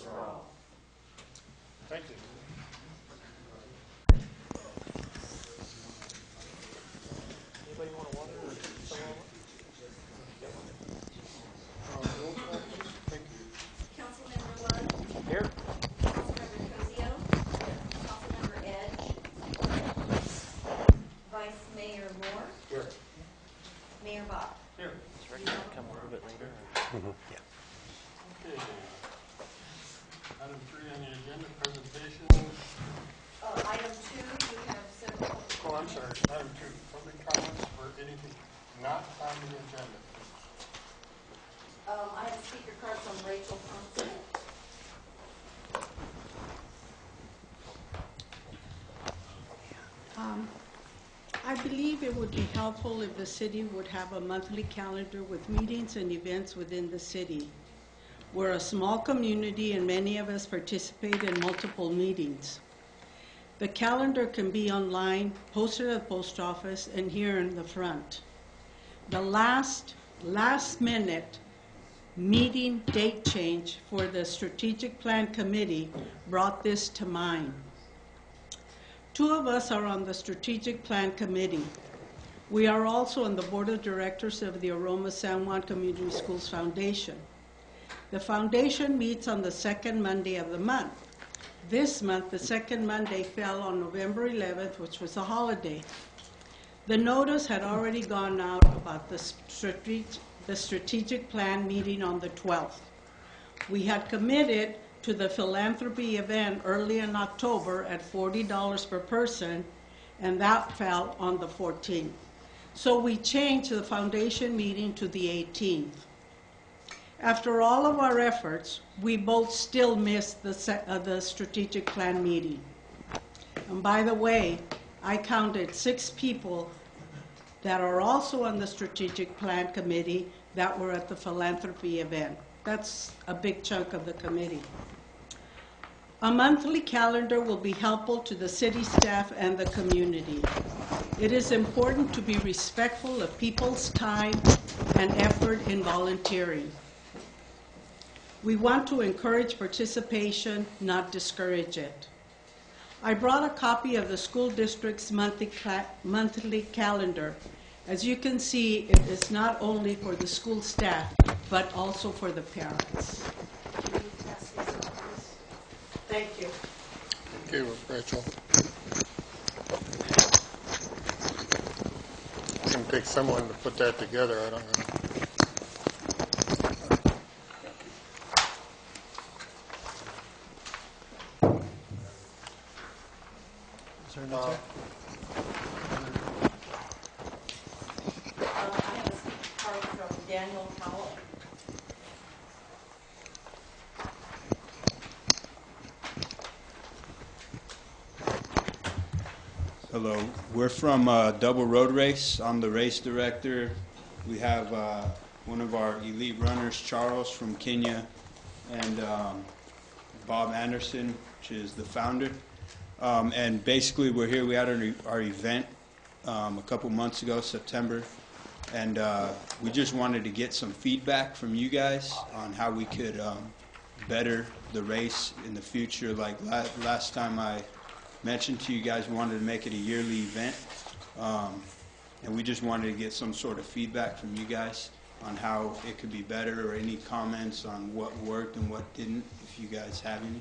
for all. Thank you. Anybody want a water or someone? Roll call, please. Thank you. Councilmember Lund, Here. Councilmember Cozio, Councilmember Edge, Vice Mayor Moore, Here. Mayor Bach. Here. Is Rick going to come a little bit later? Okay. Item 3 on the agenda, presentation. Item 2, you have several. Oh, I'm sorry. Item 2, public comments for anything not on the agenda. I have a speaker card from Rachel Thompson. I believe it would be helpful if the city would have a monthly calendar with meetings and events within the city. We're a small community and many of us participate in multiple meetings. The calendar can be online, posted at the post office, and here in the front. The last minute meeting date change for the Strategic Plan Committee brought this to mind. 2 of us are on the Strategic Plan Committee. We are also on the Board of Directors of the Aroma San Juan Community Schools Foundation. The foundation meets on the 2nd Monday of the month. This month, the 2nd Monday fell on November 11th, which was a holiday. The notice had already gone out about the strategic plan meeting on the 12th. We had committed to the philanthropy event early in October at $40 per person, and that fell on the 14th. So we changed the foundation meeting to the 18th. After all of our efforts, we both still missed the strategic plan meeting. And by the way, I counted 6 people that are also on the strategic plan committee that were at the philanthropy event. That's a big chunk of the committee. A monthly calendar will be helpful to the city staff and the community. It is important to be respectful of people's time and effort in volunteering. We want to encourage participation, not discourage it. I brought a copy of the school district's monthly calendar. As you can see, it is not only for the school staff, but also for the parents. Thank you. Thank you, Rachel. It's going to take someone to put that together. I don't know. Is there another? I have a speaker card from Daniel Powell. Hello, we're from Double Road Race. I'm the race director. We have one of our elite runners, Charles from Kenya, and Bob Anderson, which is the founder. And basically we're here, we had our event a couple months ago, September, and we just wanted to get some feedback from you guys on how we could better the race in the future. Like last time I mentioned to you guys, we wanted to make it a yearly event, and we just wanted to get some sort of feedback from you guys on how it could be better, or any comments on what worked and what didn't, if you guys have any.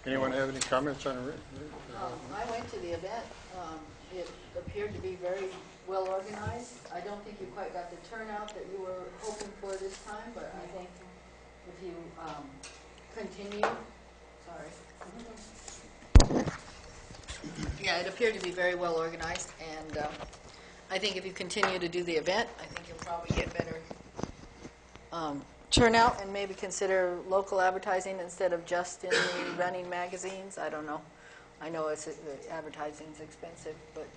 Anyone have any comments on it? I went to the event. It appeared to be very well organized. I don't think you quite got the turnout that you were hoping for this time, but I think if you continue, sorry. Yeah, it appeared to be very well organized, and I think if you continue to do the event, I think you'll probably get better turnout, and maybe consider local advertising instead of just in the running magazines. I don't know. I know advertising's expensive, but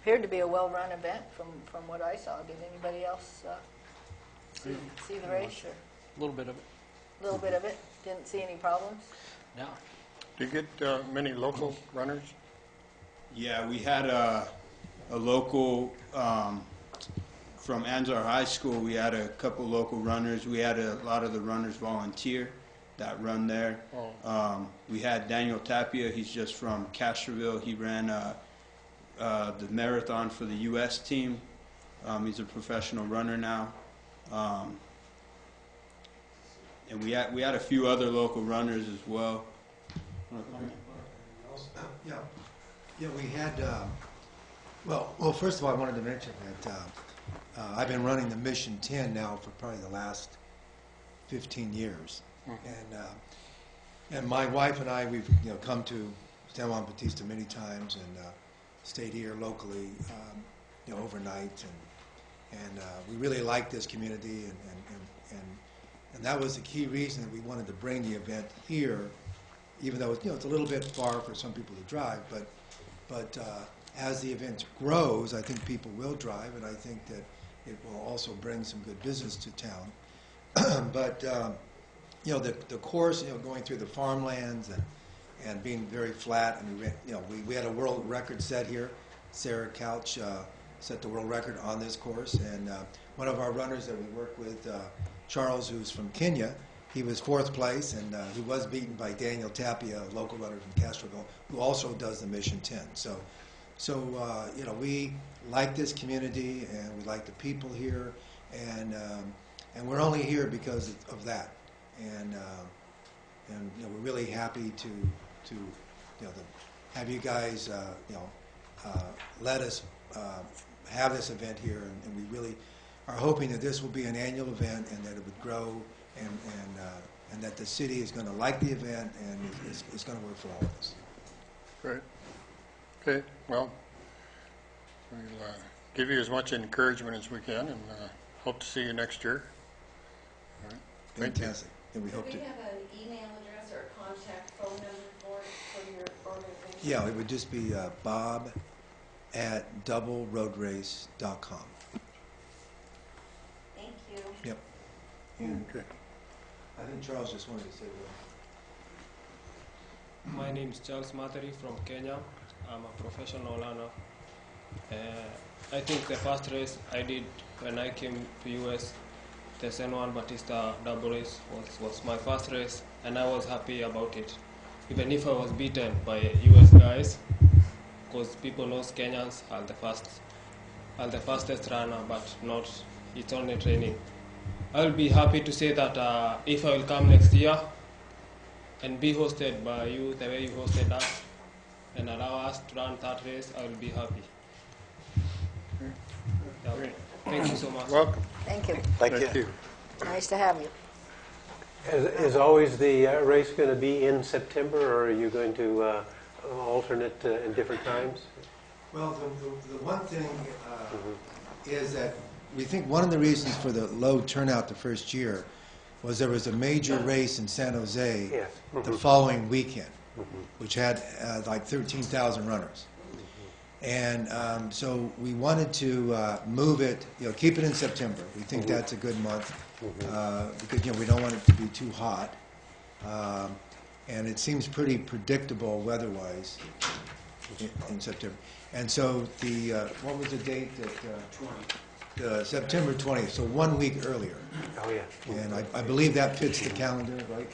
appeared to be a well-run event from what I saw. Did anybody else see the race? Or A little bit of it. a little bit of it? Didn't see any problems? No. Do you get many local runners? Yeah, we had a local from Anzar High School, we had a couple local runners. We had a lot of the runners volunteer that run there. We had Daniel Tapia. He's just from Castroville. He ran the marathon for the U.S. team. He's a professional runner now. And we had a few other local runners as well. Yeah, we had, well, first of all, I wanted to mention that I've been running the Mission 10 now for probably the last 15 years. And my wife and I, we've come to San Juan Bautista many times and stayed here locally, overnight, and we really like this community, and that was the key reason that we wanted to bring the event here, even though it's a little bit far for some people to drive, but as the event grows, I think people will drive, and I think that it will also bring some good business to town. But the course, going through the farmlands and being very flat. I mean, we had a world record set here. Sarah Couch set the world record on this course, and one of our runners that we work with, Charles, who's from Kenya, he was 4th place, and he was beaten by Daniel Tapia, a local runner from Castroville, who also does the Mission 10. So we like this community, and we like the people here, and we're only here because of that. And we're really happy to have you guys let us have this event here, and we really are hoping that this will be an annual event and that it would grow, and that the city is going to like the event and it's going to work for all of us. Great. Okay, well, we'll give you as much encouragement as we can, and hope to see you next year. All right. Thank you. Fantastic. And we Do hope we to. have an email address or a contact phone number for your organization? Yeah, it would just be bob@doubleroadrace.com. Thank you. Yep. And Okay. I think Charles just wanted to say My name is Charles Materi from Kenya. I'm a professional runner. I think the first race I did when I came to US, the San Juan Bautista double race was my first race, and I was happy about it. Even if I was beaten by US guys, because people know Kenyans are the fastest runner, but not, it's only training. I'll be happy to say that if I will come next year and be hosted by you the way you hosted us and allow us to run that race, I will be happy. Yeah. Thank you so much. Welcome. Thank you. Thank you. Nice to have you. Is always the race going to be in September, or are you going to alternate in different times? Well, the one thing is that we think one of the reasons for the low turnout the first year was there was a major race in San Jose Yes. the following weekend, which had like 13,000 runners. And so we wanted to move it, keep it in September. We think that's a good month because we don't want it to be too hot. And it seems pretty predictable weather-wise in September. And so what was the date? September 20th, so 1 week earlier. Oh, yeah. And I believe that fits the calendar, right?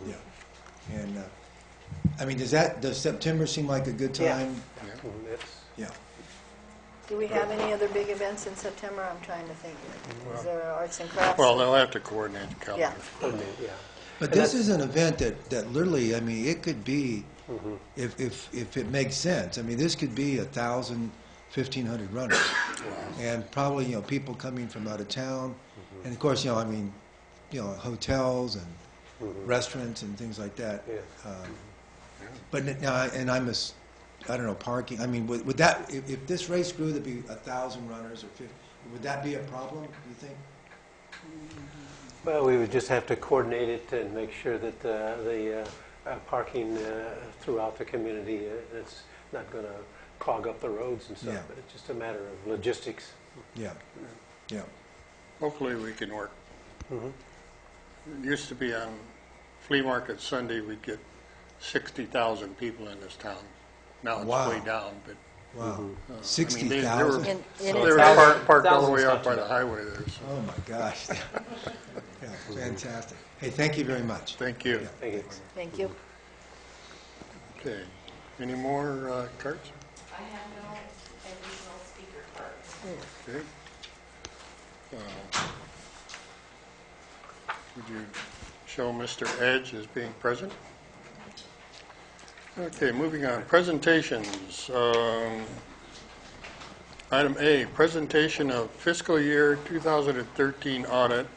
Yeah. And I mean, does September seem like a good time? Yeah. Do we have any other big events in September? I'm trying to think. Is there arts and crafts? Well, they'll have to coordinate the calendar. Yeah. But this is an event that literally, I mean, it could be, if it makes sense. I mean, this could be 1,000, 1,500 runners, and probably people coming from out of town, and of course hotels and restaurants and things like that. But now, and I don't know, parking. I mean, would that if this race grew to be 1,000 runners or 50, would that be a problem? Do you think? Well, we would just have to coordinate it and make sure that the parking throughout the community is not going to clog up the roads and stuff. Yeah. But it's just a matter of logistics. Yeah. Yeah. Hopefully we can work. It used to be on Flea Market Sunday, we'd get 60,000 people in this town. Now it's Wow. way down, but Wow, I mean, they were 60,000? In they its were house. parked all the Thousands way out not by too the bad. highway there. So Oh, my gosh. Yeah, fantastic. Hey, thank you very much. thank you. Yeah. Thank you. Thank you. Okay. Any more cards? I have no additional speaker cards. Okay. Would you show Mr. Edge as being present? Okay, moving on. Presentations. Item A, presentation of fiscal year 2013 audit.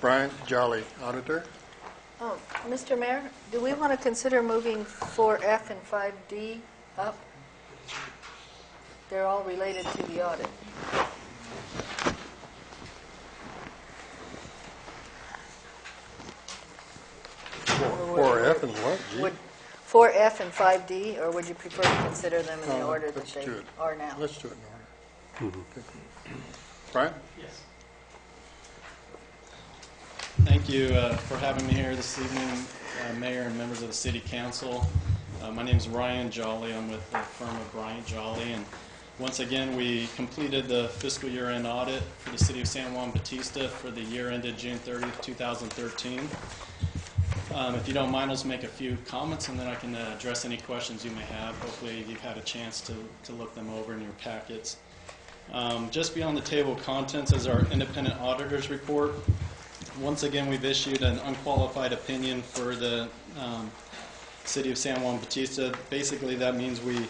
Bryant Jolly, auditor. Oh, Mr. Mayor, do we want to consider moving 4F and 5D up? They're all related to the audit. Four F and what? G? Would 4F and 5D, or would you prefer to consider them in the No, order that let's they do it. are now? Let's do it in order. Okay. Brian? Yes. Thank you for having me here this evening, Mayor and members of the City Council. My name is Ryan Jolly. I'm with the firm of Bryant Jolly, and once again, we completed the fiscal year-end audit for the City of San Juan Bautista for the year ended June 30th, 2013. If you don't mind, I'll just make a few comments, and then I can address any questions you may have. Hopefully, you've had a chance to look them over in your packets. Just beyond the table of contents is our independent auditor's report. Once again, we've issued an unqualified opinion for the City of San Juan Bautista. Basically, that means we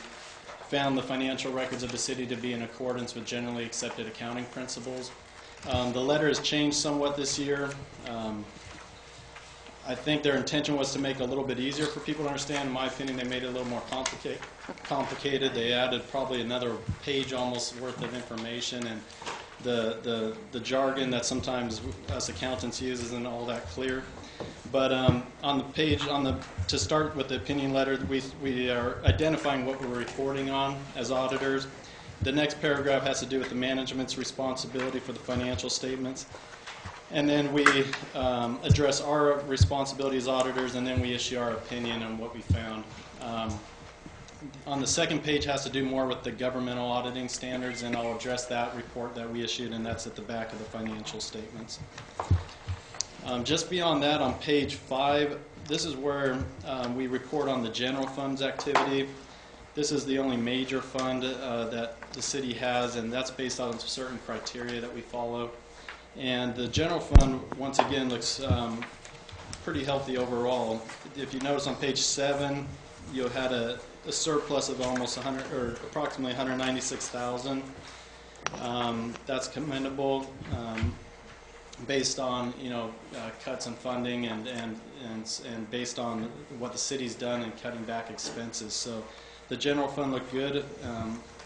found the financial records of the city to be in accordance with generally accepted accounting principles. The letter has changed somewhat this year. I think their intention was to make it a little bit easier for people to understand. In my opinion, they made it a little more complicated. They added probably another page almost worth of information, and the jargon that sometimes us accountants use isn't all that clear. But on the page, to start with the opinion letter, we are identifying what we're reporting on as auditors. The next paragraph has to do with the management's responsibility for the financial statements. And then we address our responsibility as auditors, and then we issue our opinion on what we found. On the second page has to do more with the governmental auditing standards, and I'll address that report that we issued, and that's at the back of the financial statements. Just beyond that, on page 5, this is where we report on the general funds activity. This is the only major fund that the city has, and that's based on certain criteria that we follow. And the general fund, once again, looks pretty healthy overall. If you notice on page 7, you had a surplus of almost 100, or approximately 196,000. That's commendable, based on cuts in funding and based on what the city's done in cutting back expenses. So the general fund looked good.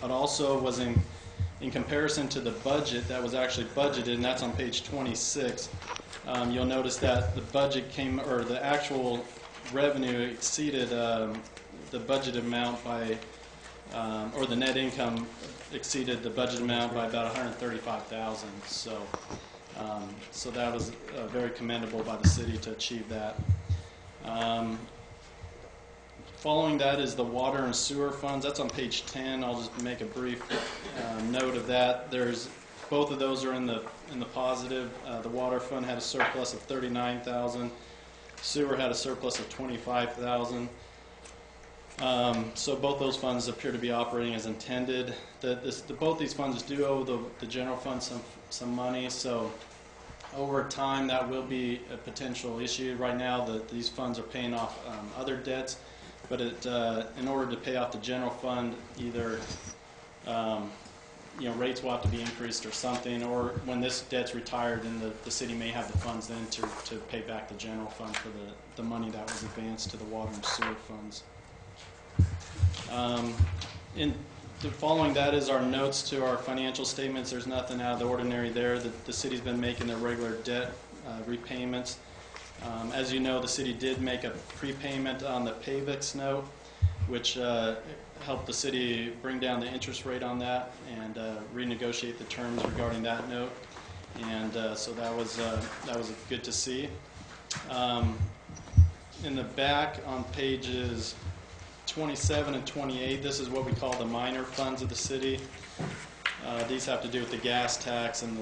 It also was in comparison to the budget that was actually budgeted, and that's on page 26. You'll notice that the budget or the actual revenue exceeded the budget amount by, or the net income exceeded the budget amount by about 135,000. So that was very commendable by the city to achieve that. Following that is the water and sewer funds. That's on page 10. I'll just make a brief note of that. Both of those are in the positive. The water fund had a surplus of 39,000. Sewer had a surplus of 25,000. So both those funds appear to be operating as intended. Both these funds do owe the general fund some money. So over time, that will be a potential issue. Right now, these funds are paying off other debts. But in order to pay off the general fund, either rates will have to be increased or something, or when this debt's retired, then the city may have the funds then to pay back the general fund for the money that was advanced to the water and sewer funds. Following that is our notes to our financial statements. There's nothing out of the ordinary there. The city's been making their regular debt repayments. As you know, the city did make a prepayment on the PAVIX note, which helped the city bring down the interest rate on that and renegotiate the terms regarding that note. And so that was good to see. In the back on pages 27 and 28, this is what we call the minor funds of the city. These have to do with the gas tax and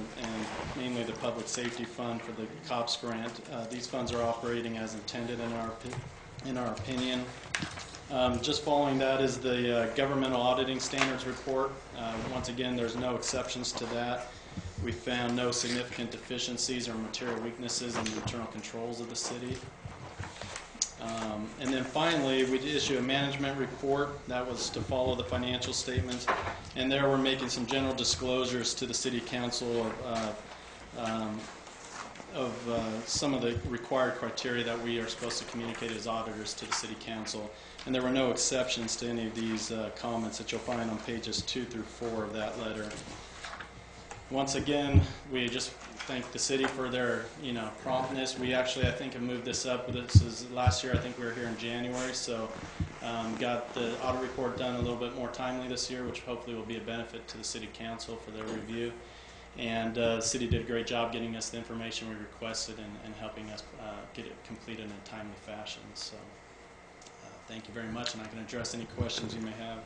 mainly the public safety fund for the COPS grant. These funds are operating as intended in our opinion. Just following that is the governmental auditing standards report. Once again, there's no exceptions to that. We found no significant deficiencies or material weaknesses in the internal controls of the city. And then finally, we issue a management report that was to follow the financial statements. And there we're making some general disclosures to the City Council of some of the required criteria that we are supposed to communicate as auditors to the City Council. And there were no exceptions to any of these comments that you'll find on pages 2 through 4 of that letter. Once again, we just thank the city for their, promptness. We actually, I think, have moved this up. This is last year. I think we were here in January, so got the audit report done a little bit more timely this year, which hopefully will be a benefit to the city council for their review. And the city did a great job getting us the information we requested and helping us get it completed in a timely fashion. So thank you very much, and I can address any questions you may have.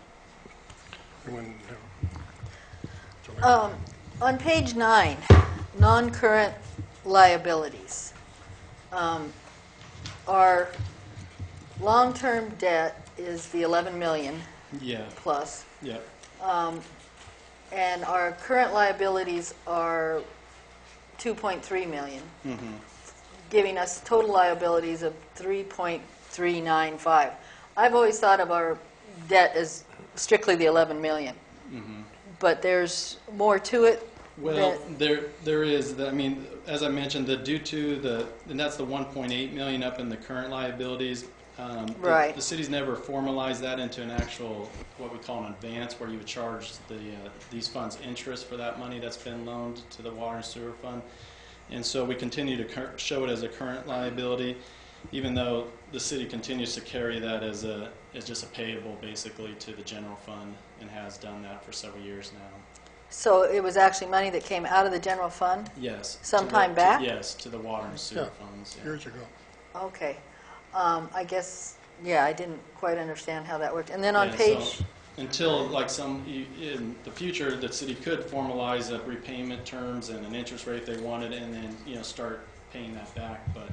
On page 9, non-current liabilities. Our long-term debt is the 11 million plus. Yep. And our current liabilities are 2.3 million, giving us total liabilities of 3.395. I've always thought of our debt as strictly the 11 million, but there's more to it. Well, there is. I mean, as I mentioned, due to and that's the 1.8 million up in the current liabilities. Right. The city's never formalized that into an actual, what we call an advance, where you would charge these funds interest for that money that's been loaned to the water and sewer fund. And so we continue to show it as a current liability, even though the city continues to carry that as just a payable, basically, to the general fund, and has done that for several years now. So it was actually money that came out of the general fund? Yes. Sometime back? Yes, to the water and sewer funds. Yeah. Years ago. Okay. I guess, I didn't quite understand how that worked. And then on page... So until, in the future, the city could formalize repayment terms and an interest rate if they wanted, and then, start paying that back. But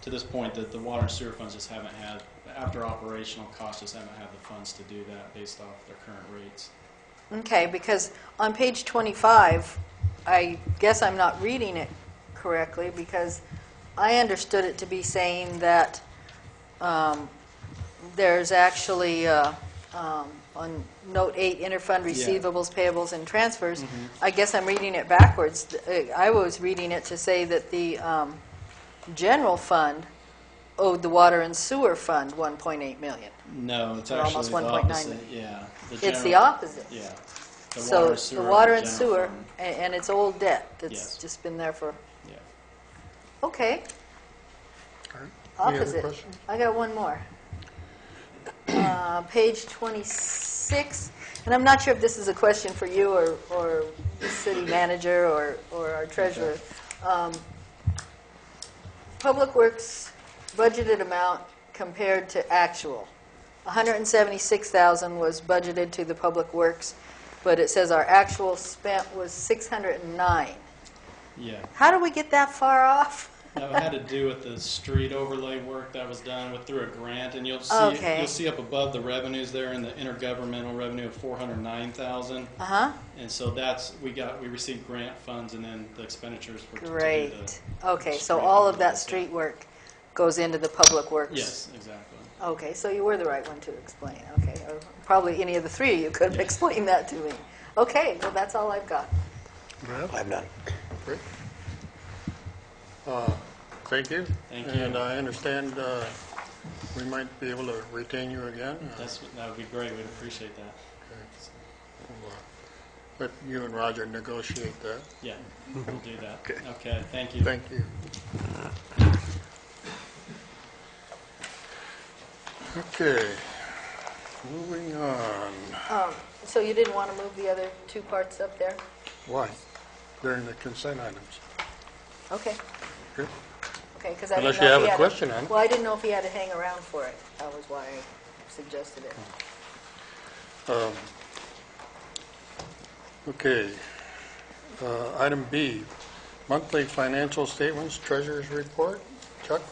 to this point, the water and sewer funds just haven't had, after operational costs, just haven't had the funds to do that based off their current rates. Okay, because on page 25, I guess I'm not reading it correctly, because I understood it to be saying that there's actually, on note 8, interfund receivables, payables, and transfers, I guess I'm reading it backwards. I was reading it to say that the general fund owed the water and sewer fund 1.8 million. No, it's Or actually almost the 1.9 opposite. million. Yeah. It's the opposite. Yeah. So the water and sewer, fund. and it's old debt that's Yes. just been there for... Yeah. Okay. All right. Any other Opposite. questions? I got one more. Page 26, and I'm not sure if this is a question for you or the city manager or our treasurer. Public Works budgeted amount compared to actual. 176,000 was budgeted to the Public Works, but it says our actual spent was 609. Yeah. How do we get that far off? That had to do with the street overlay work that was done through a grant, and you'll see Okay. up above the revenues there in the intergovernmental revenue of 409,000. And so we received grant funds, and then the expenditures were to do Great. Okay, so street all of that overlays, street work goes into the Public Works? Yes, exactly. Okay, so you were the right one to explain. Okay, or probably any of the three of you could have explained that to me. Okay, well, that's all I've got. Brad? I'm done. Great. Thank you. Thank you. And I understand we might be able to retain you again. That would be great. We'd appreciate that. We'll, let you and Roger negotiate that. Yeah, we'll do that. Okay, thank you. Thank you. Okay, moving on. So you didn't want to move the other two parts up there? Why? During the consent items. Okay. Good. Okay, because I Unless didn't know you if have he a had question on it. Well, I didn't know if he had to hang around for it. That was why I suggested it. Okay. Item B, monthly financial statements, treasurer's report. Chuck?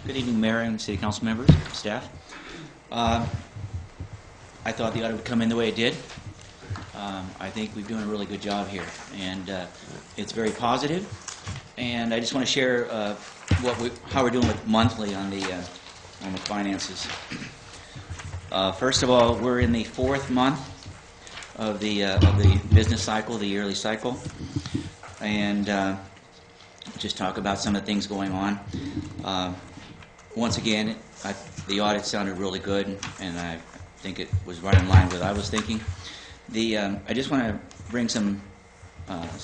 Good evening, Mayor and City Council members, staff. I thought the audit would come in the way it did. I think we're doing a really good job here, and it's very positive. And I just want to share how we're doing with monthly on the finances. First of all, we're in the 4th month of the business cycle, the yearly cycle, and just talk about some of the things going on. Once again, the audit sounded really good, and I think it was right in line with what I was thinking. I just want to bring some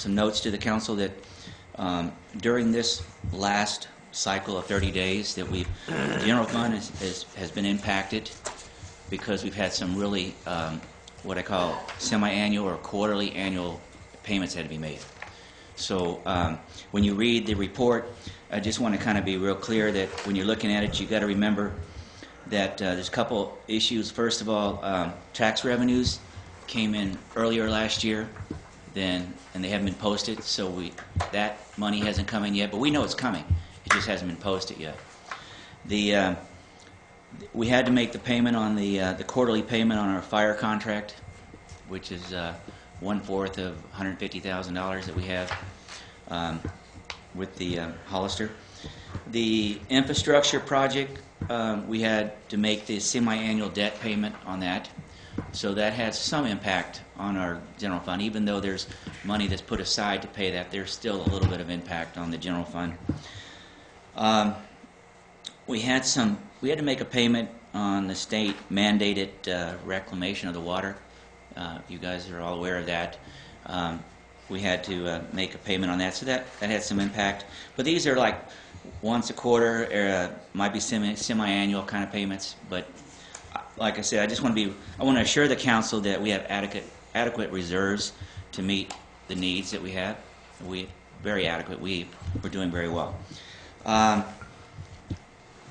notes to the council that during this last cycle of 30 days that the general fund has been impacted because we've had some really what I call semi-annual or quarterly annual payments had to be made. So when you read the report, I just want to kind of be real clear that when you're looking at it, you got to remember that there's a couple issues. First of all, tax revenues came in earlier last year and they haven't been posted, so that money hasn't come in yet, but we know it's coming. It just hasn't been posted yet. We had to make the payment on the quarterly payment on our fire contract, which is 1/4 of $150,000 that we have with the Hollister. The infrastructure project, we had to make the semi-annual debt payment on that. So that has some impact on our general fund. Even though there's money that's put aside to pay that, there's still a little bit of impact on the general fund. We had to make a payment on the state mandated reclamation of the water. You guys are all aware of that. We had to make a payment on that, so that had some impact. But these are like once a quarter, might be semi-annual kind of payments. But like I said, I want to assure the council that we have adequate reserves to meet the needs that we have. Very adequate. We're doing very well.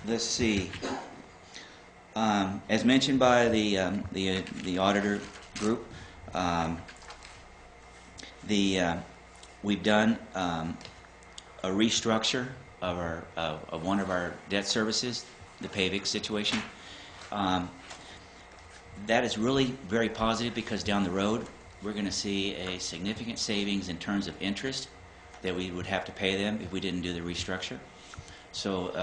Let's see. As mentioned by the auditor group, we've done a restructure of one of our debt services, the PAVIC situation. That is really very positive because down the road we're going to see a significant savings in terms of interest that we would have to pay them if we didn't do the restructure. So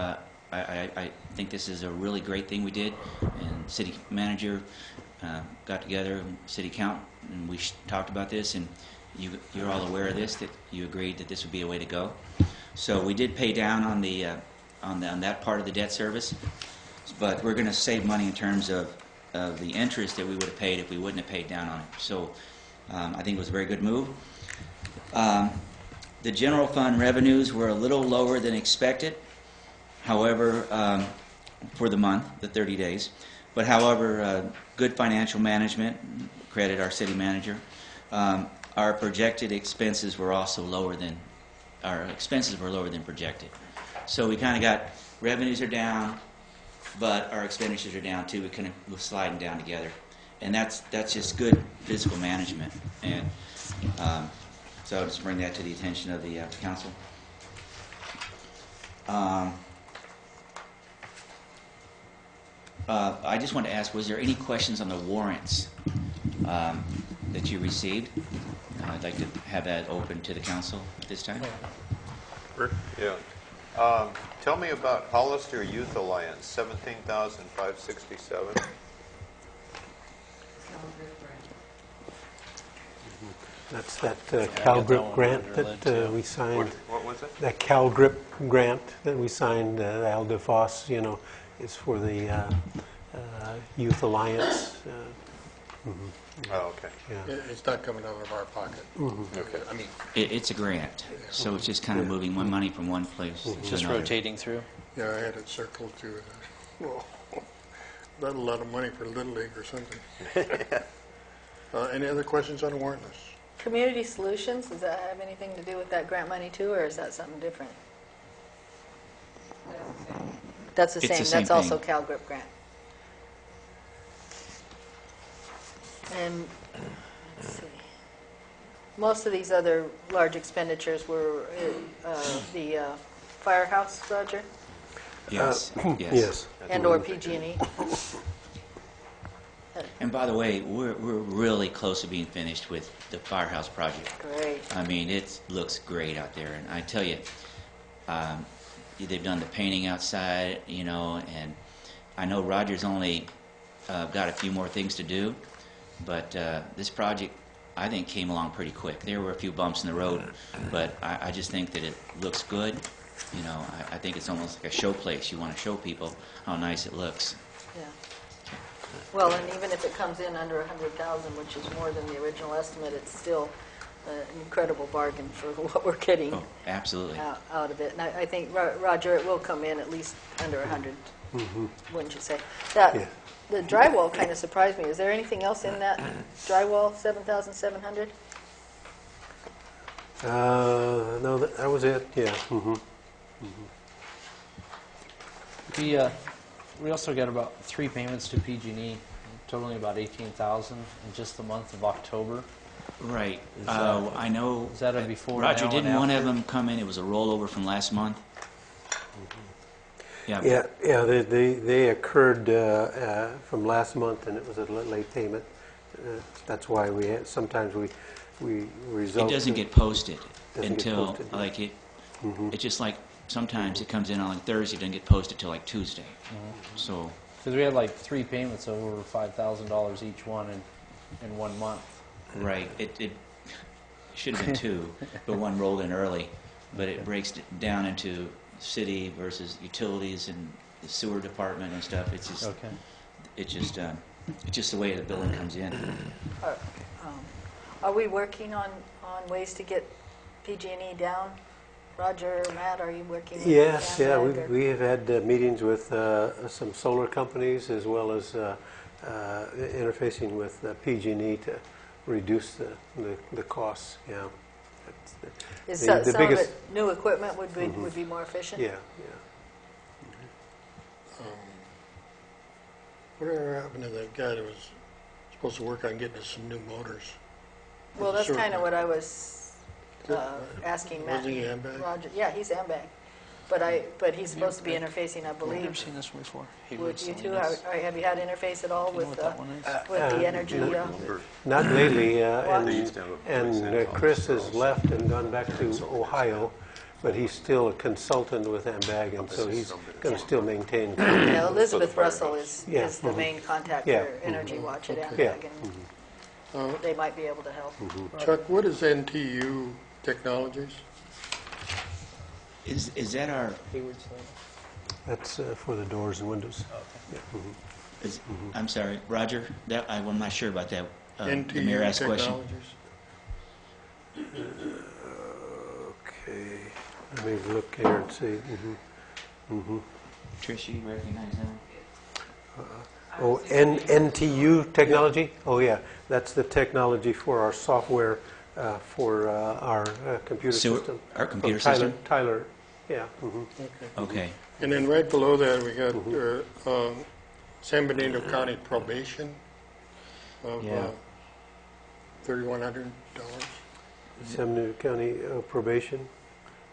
I think this is a really great thing we did, and city manager got together, city count, and we talked about this, and you're all aware of this, that you agreed that this would be a way to go. So we did pay down on that part of the debt service, but we're going to save money in terms of the interest that we would have paid if we wouldn't have paid down on it. So I think it was a very good move. The general fund revenues were a little lower than expected. However, for the month, the 30 days. But however, good financial management, credit our city manager. Our projected expenses were also lower than projected. So we kind of got, revenues are down, but our expenditures are down too. We're sliding down together. And that's just good fiscal management. And so I'll just bring that to the attention of the council. I just want to ask, was there any questions on the warrants that you received? I'd like to have that open to the council at this time. Yeah. Tell me about Hollister Youth Alliance, $17,567. That's that CalGrip grant that we signed. What was it? That CalGrip grant that we signed, Al DeFoss, is for the Youth Alliance. Oh, okay. Yeah. It's not coming out of our pocket. Okay. I mean, It's a grant, so it's just kind of moving one money from one place to Just another. rotating through. yeah, I had it circled too. Well, not a lot of money for Little League or something. Any other questions on the warrant list? Community Solutions, does that have anything to do with that grant money too, or is that something different? That's the It's same, the same that's also thing. CalGRIP grant. And, let's see, most of these other large expenditures were the firehouse, Roger, Yes, yes. Yes. and/or PG&E. And by the way, we're really close to being finished with the firehouse project. Great. I mean, it looks great out there, and I tell you, they've done the painting outside, you know, and I know Roger's only got a few more things to do, but this project, I think, came along pretty quick. There were a few bumps in the road, but I just think that it looks good. You know, I think it's almost like a show place. You want to show people how nice it looks. Yeah. Well, and even if it comes in under 100,000, which is more than the original estimate, it's still an incredible bargain for what we're getting Oh, absolutely. out of it. And I think, Roger, it will come in at least under 100, wouldn't you say? That Yeah. The drywall kind of surprised me. Is there anything else in that drywall, 7,700? No, that was it, yeah. We also got about 3 payments to PG&E, totaling about 18,000 in just the month of October. Right. Is that- I know. is that a before, Roger, now, and didn't one of after? them come in? It was a rollover from last month. Yeah, they occurred from last month, and it was a late payment. That's why sometimes we result. It doesn't in- get posted Doesn't get until posted, yeah. like it. It's just like sometimes it comes in on like Thursday, doesn't get posted till like Tuesday. So Because we had like 3 payments of over $5,000 each one in 1 month. right, it should have been 2, but one rolled in early. But it breaks it down into city versus utilities and the sewer department and stuff. It's just Okay. it's just the way the billing comes in. Are we working on ways to get PG&E down? Roger or Matt, are you working with Yes, yeah, AMDAG, or- we have had meetings with some solar companies as well as interfacing with PG&E to reduce the costs, yeah. Is the some of biggest- it new equipment would be more efficient? Yeah, Whatever happened to that guy that was supposed to work on getting us some new motors? Well, that's Sure. kind of what I was asking Matt. Wasn't he AMBAG? Roger, yeah, he's AMBAG. But he's supposed to be interfacing, I I've never believe. seen this one before. Would you two, have you had interface at all Do you know with what that one is? the energy? Not lately, They used to have a place in and Thomas Chris has Falls. left and gone back to Ohio, but he's still a consultant with AMBAG, and so he's going to still maintain. Yeah, Elizabeth For the Russell firehouse. is Yeah, the main contact Yeah, for Energy Watch at Yeah, AMBAG, and they might be able to help. Chuck, what is NTU Technologies? Is that our? That's for the doors and windows. I'm sorry, Roger. That I'm not sure about that. The mayor NTU asked a question. Technologies? Okay, let me look here and see. Trish, you recognize that? Oh, NTU technology? Oh, yeah, that's the technology for our software for our computer Sewer- system. our computer Tyler, system? Tyler, yeah. Okay. And then right below that, we got San Benito County probation of Yeah. $3,100. San Benito County probation.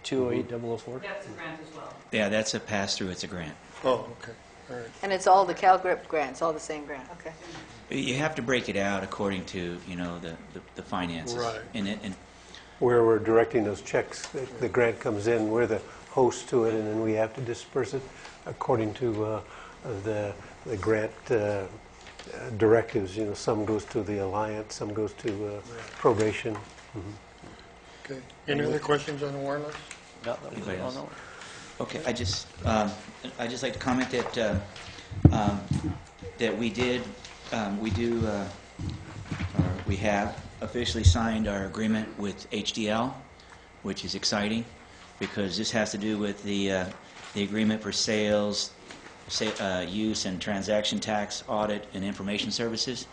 208-004. That's a grant as well. Yeah, that's a pass-through. It's a grant. Oh, okay, all right. And it's all the CalGRIP grants, all the same grant, okay. You have to break it out according to the finances. Right. And Where we're directing those checks. The grant comes in, we're the host to it, and then we have to disperse it according to the grant directives. You know, some goes to the Alliance, some goes to probation. Okay. Any other questions on the warrant list? No, that was Anybody it. else? Oh, no. okay, I just like to comment that that we have officially signed our agreement with HDL, which is exciting because this has to do with the agreement for sales, use and transaction tax audit and information services.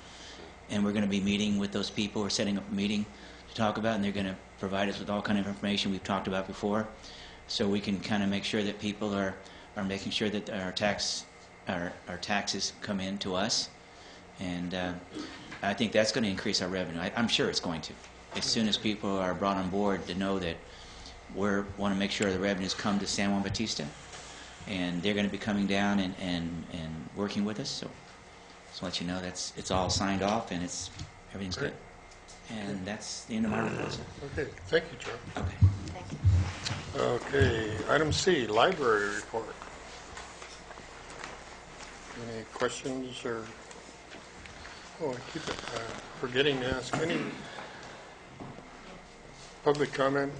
And we're going to be meeting with those people. We're setting up a meeting to talk about, and they're going to provide us with all kind of information we've talked about before, so we can kind of make sure that people are are making sure that our taxes come in to us, and I think that's going to increase our revenue. I'm sure it's going to. As soon as people are brought on board to know that we want to make sure the revenues come to San Juan Bautista, and they're going to be coming down and working with us. So just to let you know, it's all signed off and everything's good. And that's the end of my report. Okay, thank you, Joe. Okay. Thank you. Okay, item C, library report. Any questions or, I keep forgetting to ask, any public comment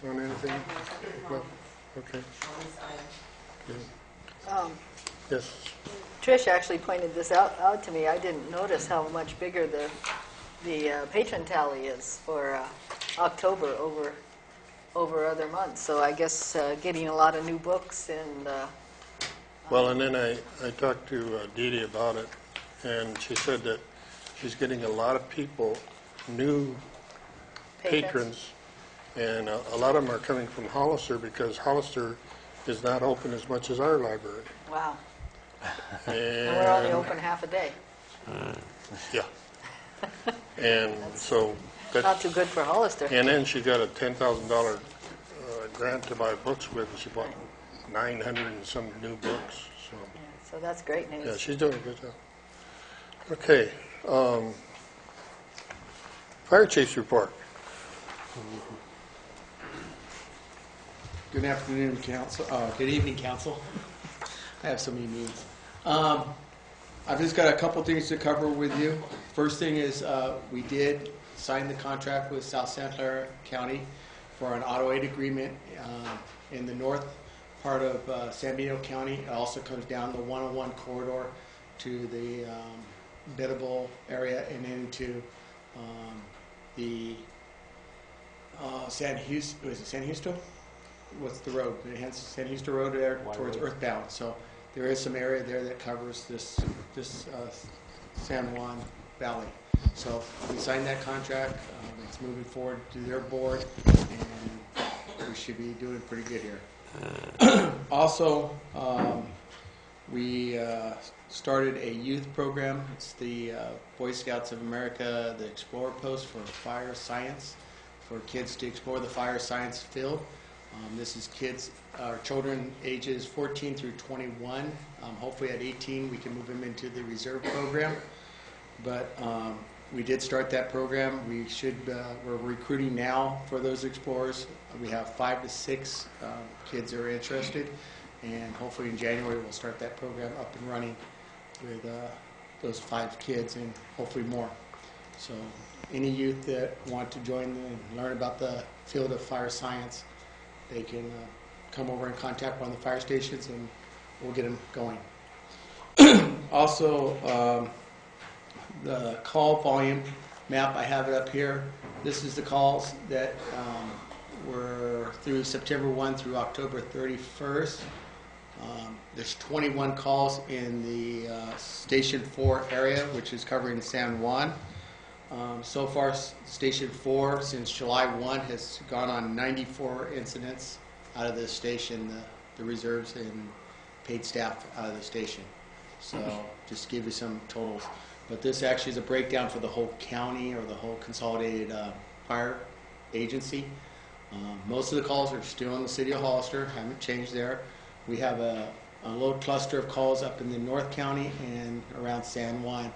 on anything? No? Okay. Yes. Trish actually pointed this out to me. I didn't notice how much bigger the patron tally is for October over other months. So I guess getting a lot of new books and. Well, and then I talked to Dee Dee about it, and she said that she's getting a lot of people, new patrons, and a lot of them are coming from Hollister because Hollister is not open as much as our library. Wow. And we're only open half a day. Yeah. And so that's not too good for Hollister. And then she got a $10,000 grant to buy books with. She bought 900 and some new books. So, yeah, so that's great news. Yeah, she's doing a good job. Okay. Fire chief's report. Good afternoon, council. Good evening, council. I have so many meetings. I've just got a couple things to cover with you. First thing is we did sign the contract with South Santa Clara County for an auto aid agreement in the north part of San Benito County. It also comes down the 101 corridor to the biddable area and into the San Justo? What's the road? San Justo Road there towards Earthbound. So there is some area there that covers this San Juan Valley. So we signed that contract. It's moving forward to their board, and we should be doing pretty good here. Also, we started a youth program. It's the Boy Scouts of America, the Explorer Post for Fire Science, for kids to explore the fire science field. This is children ages 14 through 21. Hopefully at 18 we can move them into the reserve program. But we did start that program. We're recruiting now for those explorers. We have 5 to 6 kids that are interested, and hopefully in January we'll start that program up and running with those 5 kids and hopefully more. So any youth that want to join and learn about the field of fire science, they can come over and contact one of the fire stations and we'll get them going. Also, the call volume map, I have it up here. This is the calls that were through September 1 through October 31st. There's 21 calls in the Station 4 area, which is covering San Juan. So far, Station 4, since July 1, has gone on 94 incidents out of the station, the reserves and paid staff out of the station. So just to give you some totals. But this actually is a breakdown for the whole county or the whole consolidated fire agency. Most of the calls are still in the city of Hollister, haven't changed there. We have a little cluster of calls up in the North County and around San Juan.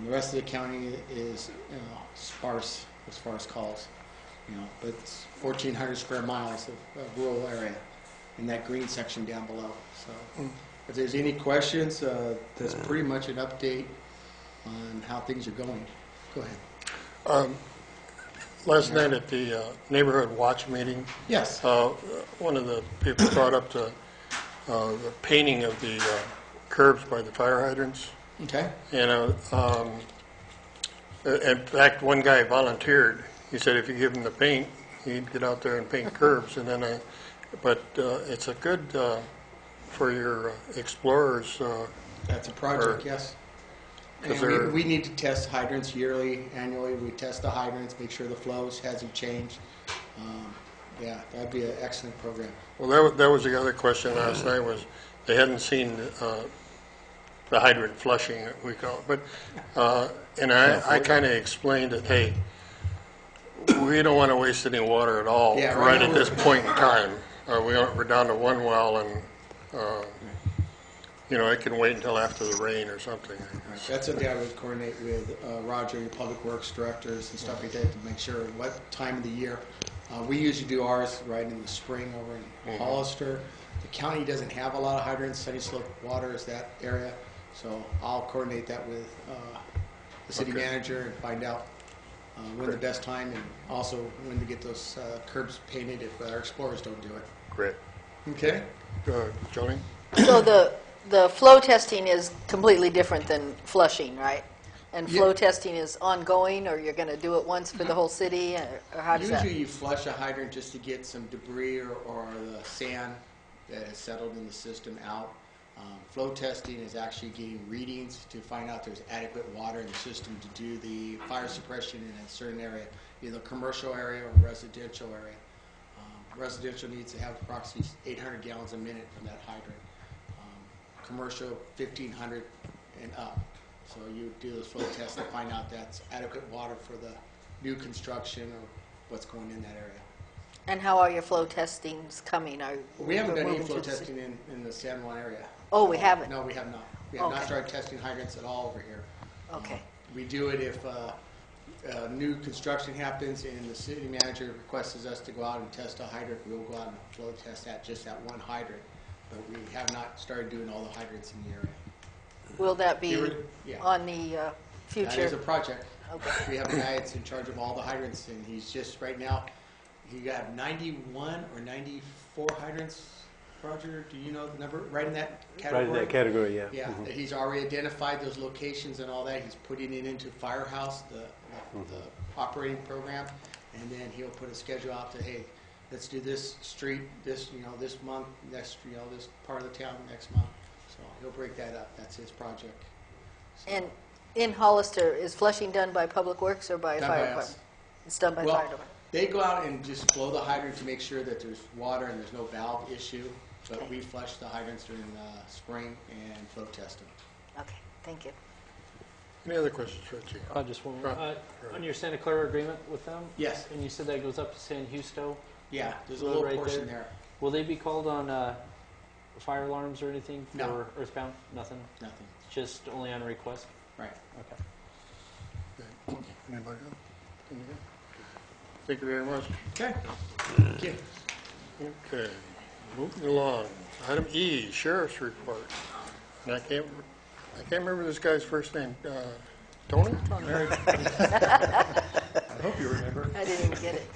The rest of the county is sparse as far as calls, but it's 1,400 square miles of rural area in that green section down below. So if there's any questions, that's pretty much an update on how things are going. Go ahead. Last night at the neighborhood watch meeting, yes, one of the people brought up the painting of the curbs by the fire hydrants. Okay. And in fact, one guy volunteered. He said if you give him the paint, he'd get out there and paint curbs. And then, but it's a good for your explorers. That's a project, yes. And we need to test hydrants yearly, annually. We test the hydrants, make sure the flows hasn't changed. Yeah, that'd be an excellent program. Well, that was the other question last night was they hadn't seen the hydrant flushing, we call it. But, and I kind of explained that, hey, we don't want to waste any water at all Yeah, right right at this point in time. We're down to one well and, you know, it can wait until after the rain or something. That's something I would coordinate with Roger, your public works directors and stuff like that to make sure what time of the year. We usually do ours right in the spring over in Hollister. The county doesn't have a lot of hydrants. Sunny Slope Water is that area. So I'll coordinate that with the city manager and find out when the best time and also when to get those curbs painted if our Explorers don't do it. Great. Okay? Joni? So the flow testing is completely different than flushing, right? And flow testing is ongoing, or you're going to do it once for the whole city, or how does that? Usually you flush a hydrant just to get some debris or the sand that has settled in the system out. Flow testing is actually getting readings to find out there's adequate water in the system to do the fire suppression in a certain area, either commercial area or residential area. Residential needs to have approximately 800 gallons a minute from that hydrant. Commercial, 1,500 and up. So you do those flow tests to find out that's adequate water for the new construction or what's going in that area. And how are your flow testings coming? We haven't done any flow testing in the San Juan area. Oh, we haven't? No, we have not. We have not started testing hydrants at all over here. Okay. We do it if new construction happens and the city manager requests us to go out and test a hydrant. We'll go out and flow test just that one hydrant. But we have not started doing all the hydrants in the area. Will that be on the future? That is a project. Okay. We have a guy that's in charge of all the hydrants, and he's just right now, he got 91 or 94 hydrants. Roger, do you know the number? Right in that category? Right in that category, yeah. Yeah, he's already identified those locations and all that. He's putting it into Firehouse, the operating program, and then he'll put a schedule out to, hey, let's do this street, this month, next, this part of the town next month. So he'll break that up. That's his project. So. And in Hollister, is flushing done by Public Works or by Done fire by department? us. It's done by fire department. They go out and just flow the hydrant to make sure that there's water and there's no valve issue. But we flush the hydrants during spring and flow test them. Okay, thank you. Any other questions, Richie? Just one more. On your Santa Clara agreement with them? Yes. And you said that goes up to San Justo? Yeah, there's a little right portion there. Will they be called on fire alarms or anything for No. earthbound? Nothing? Nothing. Just only on request? Right. Okay. Anybody else? Anything? Thank you very much. Okay. Thank you. Okay, moving along. Item E, Sheriff's Report. And I can't remember this guy's first name. Tony? I hope you remember. I didn't even get it.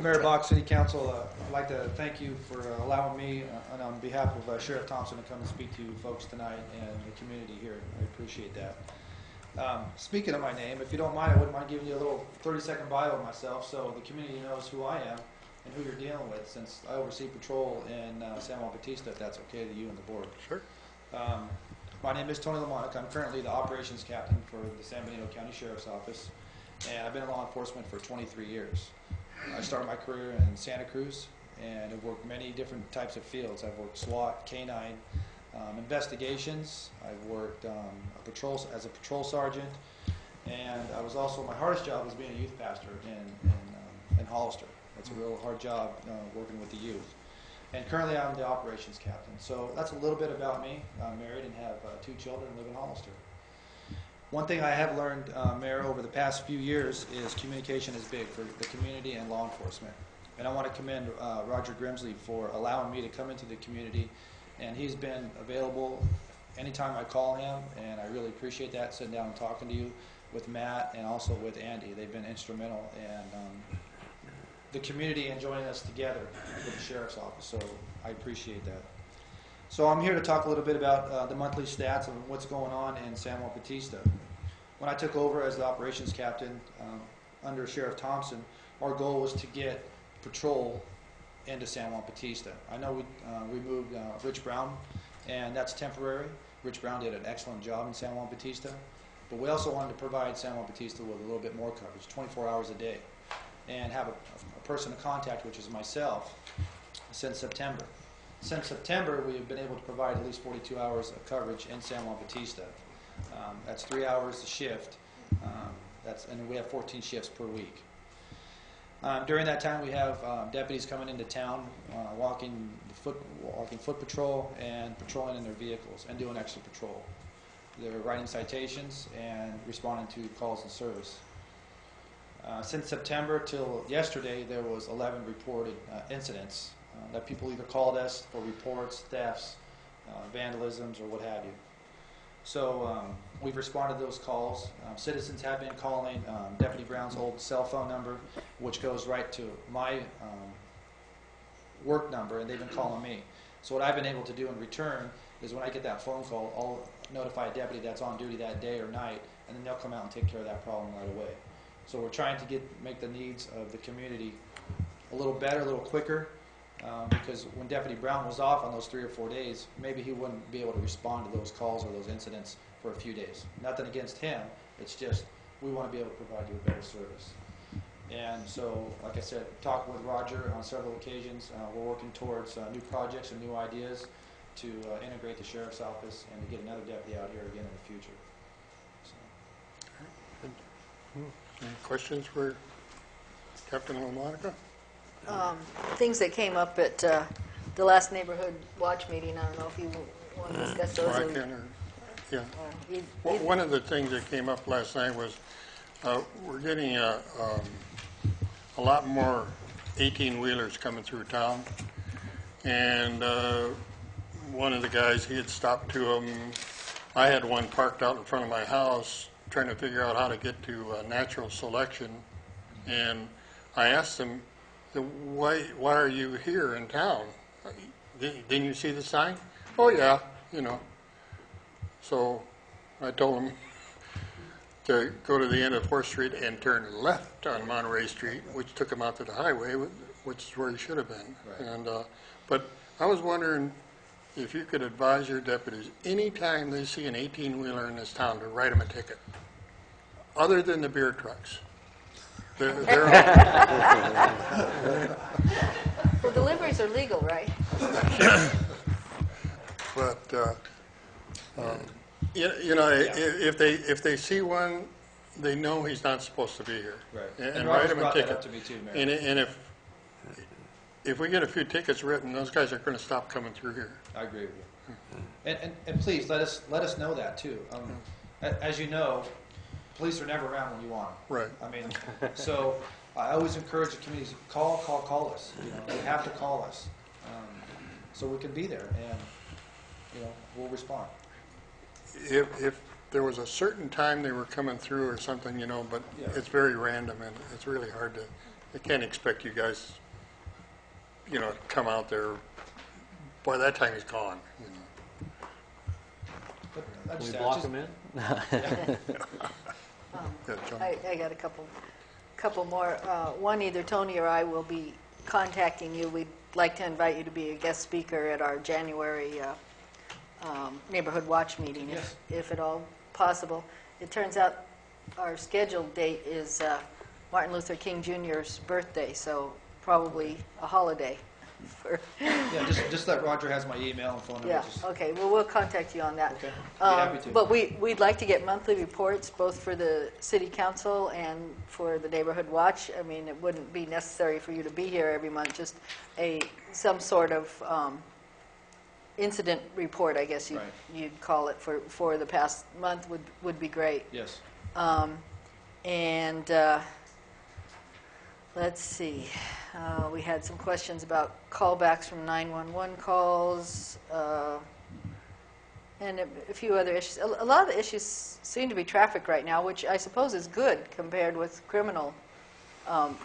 Mayor Bach, City Council, I'd like to thank you for allowing me, and on behalf of Sheriff Thompson, to come and speak to you folks tonight and the community here. I appreciate that. Speaking of my name, if you don't mind, I wouldn't mind giving you a little 30-second bio of myself so the community knows who I am and who you're dealing with, since I oversee patrol in San Juan Bautista, if that's okay to you and the board. Sure. My name is Tony Lamonica. I'm currently the operations captain for the San Benito County Sheriff's Office, and I've been in law enforcement for 23 years. I started my career in Santa Cruz, and I've worked many different types of fields. I've worked SWAT, K-9, investigations. I've worked as a patrol sergeant, and I was also, my hardest job was being a youth pastor in Hollister. It's a real hard job working with the youth. And currently I'm the operations captain. So that's a little bit about me. I'm married and have 2 children and live in Hollister. One thing I have learned, Mayor, over the past few years is communication is big for the community and law enforcement. And I want to commend Roger Grimsley for allowing me to come into the community, and he's been available anytime I call him, and I really appreciate that, sitting down and talking to you with Matt and also with Andy. They've been instrumental in the community and joining us together with the Sheriff's Office, so I appreciate that. So I'm here to talk a little bit about the monthly stats and what's going on in San Juan Bautista. When I took over as the operations captain under Sheriff Thompson, our goal was to get patrol into San Juan Bautista. I know we moved Rich Brown, and that's temporary. Rich Brown did an excellent job in San Juan Bautista, but we also wanted to provide San Juan Bautista with a little bit more coverage, 24 hours a day. and have a person to contact, which is myself, since September. Since September, we have been able to provide at least 42 hours of coverage in San Juan Bautista. That's 3 hours a shift, and we have 14 shifts per week. During that time, we have deputies coming into town, walking foot patrol and patrolling in their vehicles and doing extra patrol. They're writing citations and responding to calls and service. Since September till yesterday, there was 11 reported incidents that people either called us for reports, thefts, vandalisms, or what have you. So we've responded to those calls. Citizens have been calling Deputy Brown's old cell phone number, which goes right to my work number, and they've been calling me. So what I've been able to do in return is when I get that phone call, I'll notify a deputy that's on duty that day or night, and then they'll come out and take care of that problem right away. So we're trying to make the needs of the community a little better, a little quicker, because when Deputy Brown was off on those 3 or 4 days, maybe he wouldn't be able to respond to those calls or those incidents for a few days. Nothing against him, it's just we want to be able to provide you a better service. And so, like I said, talking with Roger on several occasions, we're working towards new projects and new ideas to integrate the Sheriff's Office and to get another deputy out here again in the future. So. Any questions for Captain LaMonica? Things that came up at the last neighborhood watch meeting, I don't know if you want to discuss those. I can, yeah. One of the things that came up last night was we're getting a lot more 18-wheelers coming through town, and one of the guys, he had stopped to them. I had one parked out in front of my house trying to figure out how to get to natural selection, and I asked him, why are you here in town? Didn't you see the sign? Oh yeah, you know. So I told him to go to the end of 4th Street and turn left on Monterey Street, which took him out to the highway, which is where he should have been. Right. And but I was wondering if you could advise your deputies, anytime they see an 18-wheeler in this town, to write them a ticket, other than the beer trucks. They're Well, deliveries are legal, right? But you know, if they see one, they know he's not supposed to be here. Right. And write him a ticket. That up to me too, Mary. And if we get a few tickets written, those guys are going to stop coming through here. I agree with you. And please let us know that too. As you know, police are never around when you want them. Right. I mean, so I always encourage the communities, call us. You know, you have to call us, so we can be there, and you know, we'll respond. If there was a certain time they were coming through or something, you know, but yeah, it's very random, and it's really hard to. I can't expect you guys, you know, to come out there. By that time, he's gone. You know. Can we block him in? I got a couple more. One, either Tony or I will be contacting you. We'd like to invite you to be a guest speaker at our January neighborhood watch meeting, yes, if at all possible. It turns out our scheduled date is Martin Luther King Jr.'s birthday, so probably a holiday. Yeah, just let Roger has my email and phone number. Yeah, okay. Well, we'll contact you on that. Okay, be happy to. But we'd like to get monthly reports, both for the city council and for the neighborhood watch. I mean, it wouldn't be necessary for you to be here every month. Just some sort of incident report, I guess you'd call it, for the past month would be great. Yes. And let's see. We had some questions about callbacks from 911 calls, and a few other issues. A lot of the issues seem to be traffic right now, which I suppose is good compared with criminal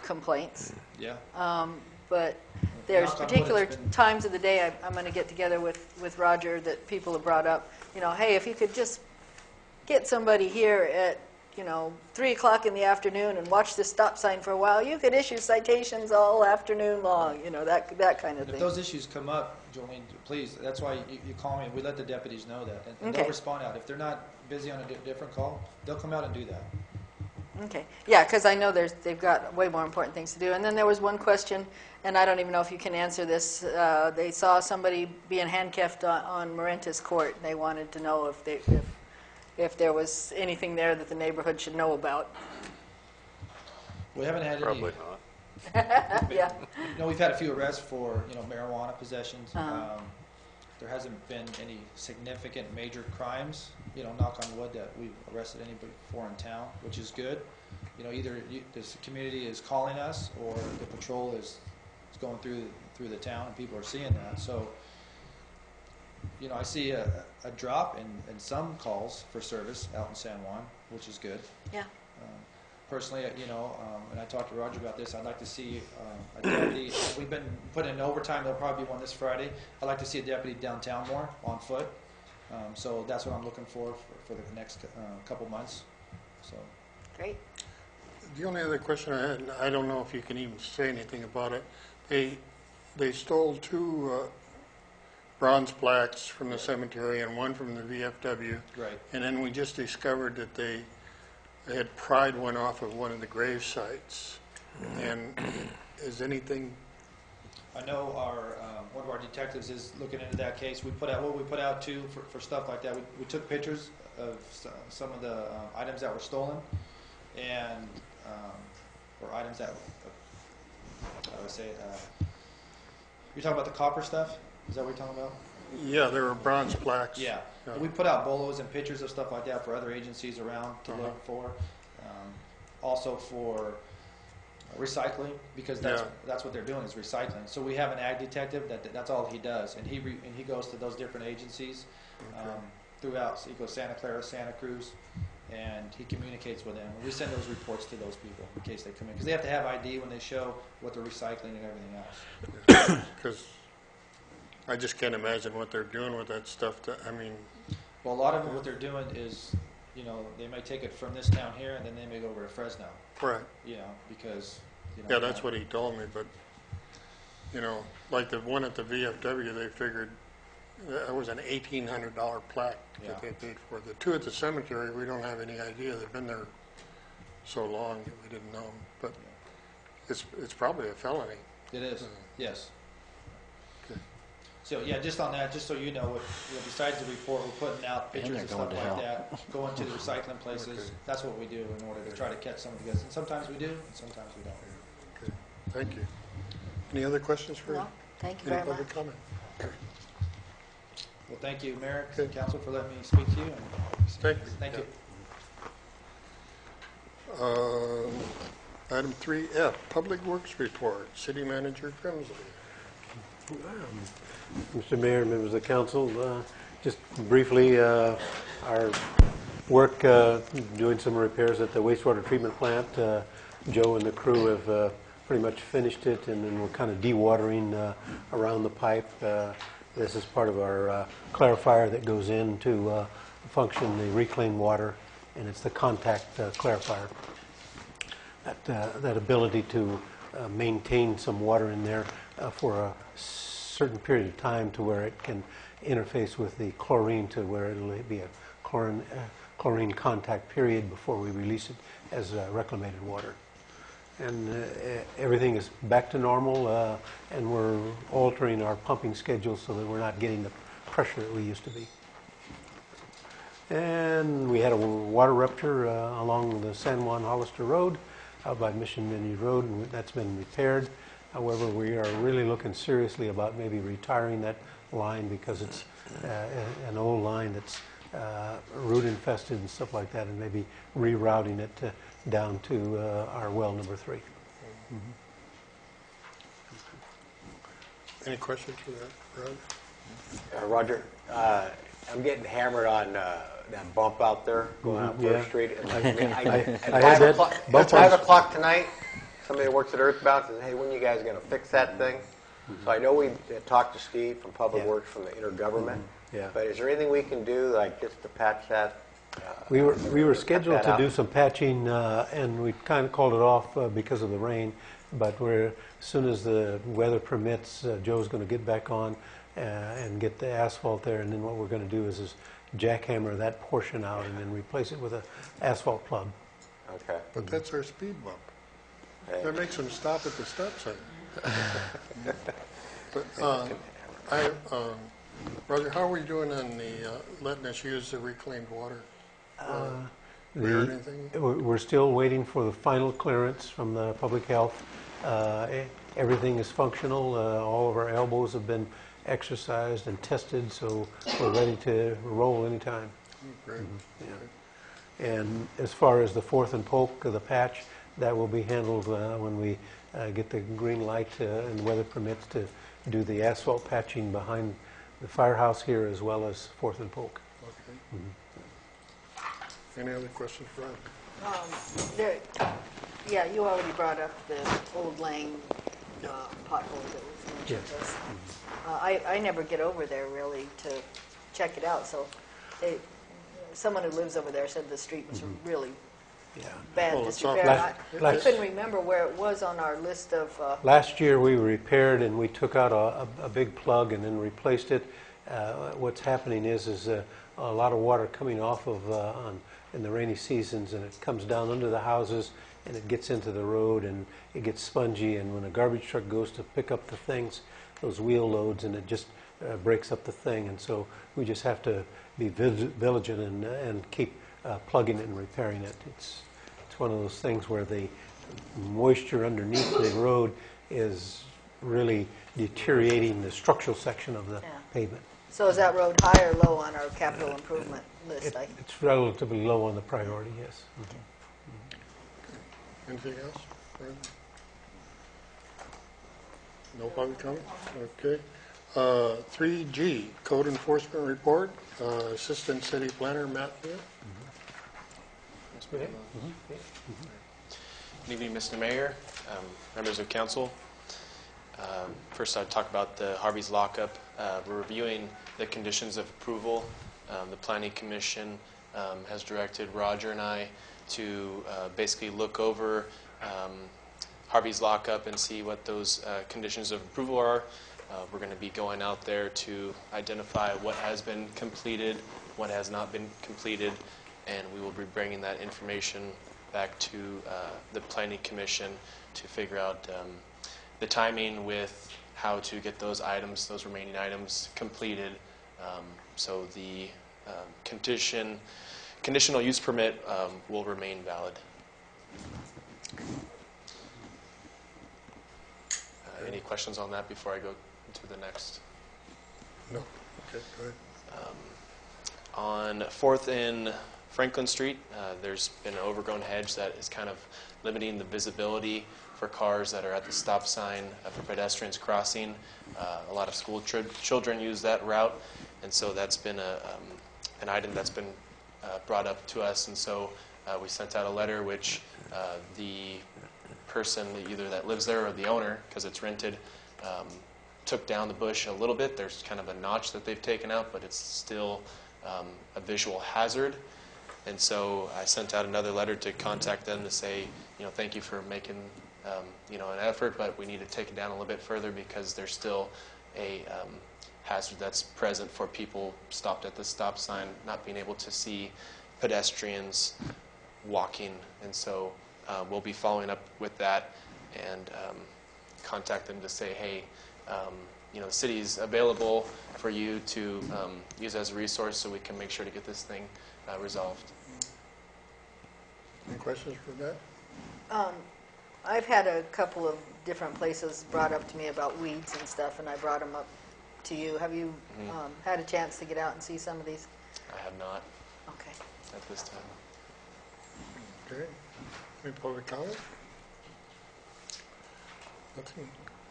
complaints. Yeah. But there's particular times of the day I'm going to get together with Roger that people have brought up. You know, hey, if you could just get somebody here at 3 o'clock in the afternoon and watch this stop sign for a while, you could issue citations all afternoon long, that kind of thing. If those issues come up, Jolene, please, that's why you call me, and we let the deputies know that, and okay, they'll respond out. If they're not busy on a different call, they'll come out and do that. Okay, yeah, because I know they've got way more important things to do. And then there was one question, and I don't even know if you can answer this. They saw somebody being handcuffed on Marentes Court. They wanted to know if there was anything there that the neighborhood should know about. We haven't had Probably any. not. Yeah. We've had a few arrests for marijuana possessions. Uh-huh. There hasn't been any significant major crimes. Knock on wood, that we've arrested anybody for in town, which is good. Either this community is calling us, or the patrol is going through the town, and people are seeing that. So, I see a drop in some calls for service out in San Juan, which is good. Yeah. Personally, and I talked to Roger about this, I'd like to see a deputy. We've been putting in overtime. There'll probably be one this Friday. I'd like to see a deputy downtown more on foot. So that's what I'm looking for the next couple months. So. Great. The only other question I had, and I don't know if you can even say anything about it, they stole 2 bronze plaques from the cemetery and 1 from the VFW. Right. And then we just discovered that they had pried one off of one of the grave sites. And is anything... I know one of our detectives is looking into that case. We put out too for stuff like that. We took pictures of some of the items that were stolen, and or items that I would say you're talking about the copper stuff. Is that what you're talking about? Yeah, there were bronze plaques. Yeah. We put out bolos and pictures of stuff like that for other agencies around to look for. Also for recycling, because that's what they're doing, is recycling. So we have an ag detective that's all he does, and he goes to those different agencies throughout. So he goes Santa Clara, Santa Cruz, and he communicates with them. And we send those reports to those people in case they come in, because they have to have ID when they show what they're recycling and everything else. Because I just can't imagine what they're doing with that stuff. Well, a lot of what they're doing is, they may take it from this town here, and then they may go over to Fresno. Right. Because. Yeah, that's what he told me. But like the one at the VFW, they figured that was an $1,800 plaque that they paid for. The 2 at the cemetery, we don't have any idea. They've been there so long that we didn't know them. But it's probably a felony. It is. Yes. Okay. So just on that, just so you know, besides the report, we're putting out pictures and stuff like that, going to the recycling places. Okay. That's what we do in order to try to catch some of the guys. And sometimes we do, and sometimes we don't. Okay. Thank you. Any other questions for No, thank you any very public much. comment? Well, thank you, Mayor and Council, for letting me speak to you. Thank you. Thank you. Item 3F, Public Works Report, City Manager Grimsley. Mr. Mayor, members of the council, just briefly, our work doing some repairs at the wastewater treatment plant. Joe and the crew have pretty much finished it, and then we're kind of dewatering around the pipe. This is part of our clarifier that goes in to function the reclaimed water, and it's the contact clarifier. That ability to maintain some water in there for a certain period of time to where it can interface with the chlorine to where it'll be a chlorine contact period before we release it as reclamated water. And everything is back to normal, and we're altering our pumping schedule so that we're not getting the pressure that we used to be. And we had a water rupture along the San Juan Hollister Road out by Mission Vineyard Road, and that's been repaired. However, we are really looking seriously about maybe retiring that line because it's an old line that's root infested and stuff like that, and maybe rerouting it down to our well number 3. Mm-hmm. Any questions for that, Rod? Roger, I'm getting hammered on that bump out there going up First Street. At 5 o'clock tonight, somebody that works at Earthbound says, "Hey, when are you guys going to fix that thing?" So I know we talked to Steve from Public Works from the intergovernment. But is there anything we can do, like just to patch that? We were scheduled to do some patching, and we kind of called it off because of the rain. But as soon as the weather permits, Joe's going to get back on and get the asphalt there. And then what we're going to do is jackhammer that portion out and then replace it with an asphalt plug. Okay. But that's our speed bump. Hey. That makes them stop at the stop sign. But, Roger, how are we doing on the letting us use the reclaimed water? We heard anything? We're still waiting for the final clearance from the public health. Everything is functional. All of our elbows have been exercised and tested, so we're ready to roll anytime. Great. Yeah. And as far as the 4th and Polk, the patch, that will be handled when we get the green light and the weather permits to do the asphalt patching behind the firehouse here as well as 4th and Polk. Okay. Any other questions, Brian? Yeah, you already brought up the Old Lang pothole that was mentioned to us. I never get over there really to check it out, so someone who lives over there said the street was really bad disrepair. I couldn't remember where it was on our list of... Last year we repaired and we took out a big plug and then replaced it. What's happening is a lot of water coming off of in the rainy seasons, and it comes down under the houses and it gets into the road and it gets spongy, and when a garbage truck goes to pick up the things, those wheel loads, and it just breaks up the thing, and so we just have to be vigilant and keep plugging it and repairing it. It's one of those things where the moisture underneath the road is really deteriorating the structural section of the pavement. So is that road high or low on our capital improvement list? It's relatively low on the priority, yes. Anything else? Brian? No public comment? Okay. 3G, Code Enforcement Report, Assistant City Planner Matthew. Good evening, Mr. Mayor, members of council. First, I'd talk about the Harvey's lockup. We're reviewing the conditions of approval. The Planning Commission has directed Roger and I to basically look over Harvey's lockup and see what those conditions of approval are. We're going to be going out there to identify what has been completed, what has not been completed, and we will be bringing that information back to the Planning Commission to figure out the timing with how to get those items, those remaining items, completed. So the conditional use permit will remain valid. Any questions on that before I go to the next? No. Okay, go ahead. On 4th and Franklin Street, there's been an overgrown hedge that is kind of limiting the visibility for cars that are at the stop sign for pedestrians crossing. A lot of school children use that route, and so that's been an item that's been brought up to us, and so we sent out a letter which the person either that lives there or the owner, because it's rented, took down the bush a little bit. There's kind of a notch that they've taken out, but it's still a visual hazard. And so I sent out another letter to contact them to say, thank you for making, an effort, but we need to take it down a little bit further because there's still a hazard that's present for people stopped at the stop sign, not being able to see pedestrians walking. And so we'll be following up with that and contact them to say, hey, the city's available for you to use as a resource, so we can make sure to get this thing resolved. Any questions for that? I've had a couple of different places brought up to me about weeds and stuff, and I brought them up to you. Have you had a chance to get out and see some of these? I have not. Okay. At this time. Okay. Any public comment? Nothing.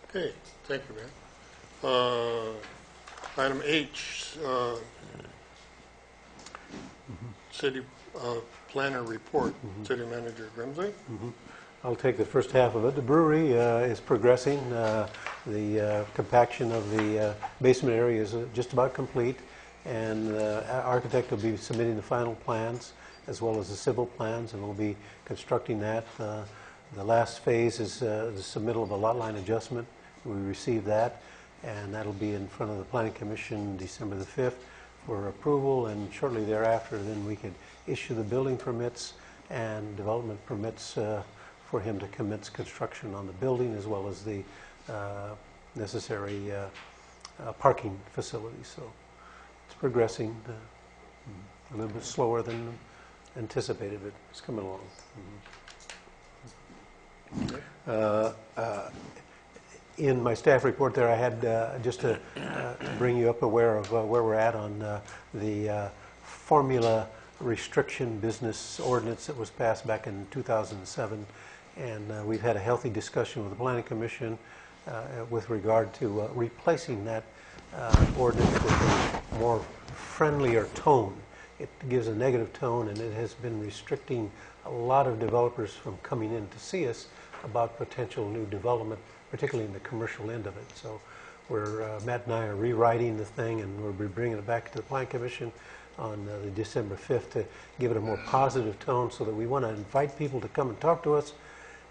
Okay. Thank you, man. Item H, City Planner Report. City Manager Grimsley. I'll take the first half of it. The brewery is progressing. The compaction of the basement area is just about complete, and the architect will be submitting the final plans as well as the civil plans, and we'll be constructing that. The last phase is the submittal of a lot line adjustment. We received that, and that'll be in front of the Planning Commission December the 5th for approval, and shortly thereafter then we could issue the building permits and development permits for him to commence construction on the building, as well as the necessary parking facilities. So it's progressing a little bit slower than anticipated, but it's coming along. In my staff report there, I had just to bring you up aware of where we're at on the formula restriction business ordinance that was passed back in 2007. And we've had a healthy discussion with the Planning Commission with regard to replacing that ordinance with a more friendlier tone. It gives a negative tone, and it has been restricting a lot of developers from coming in to see us about potential new development, particularly in the commercial end of it. So Matt and I are rewriting the thing, and we'll be bringing it back to the Planning Commission on the December 5th to give it a more positive tone, so that we want to invite people to come and talk to us.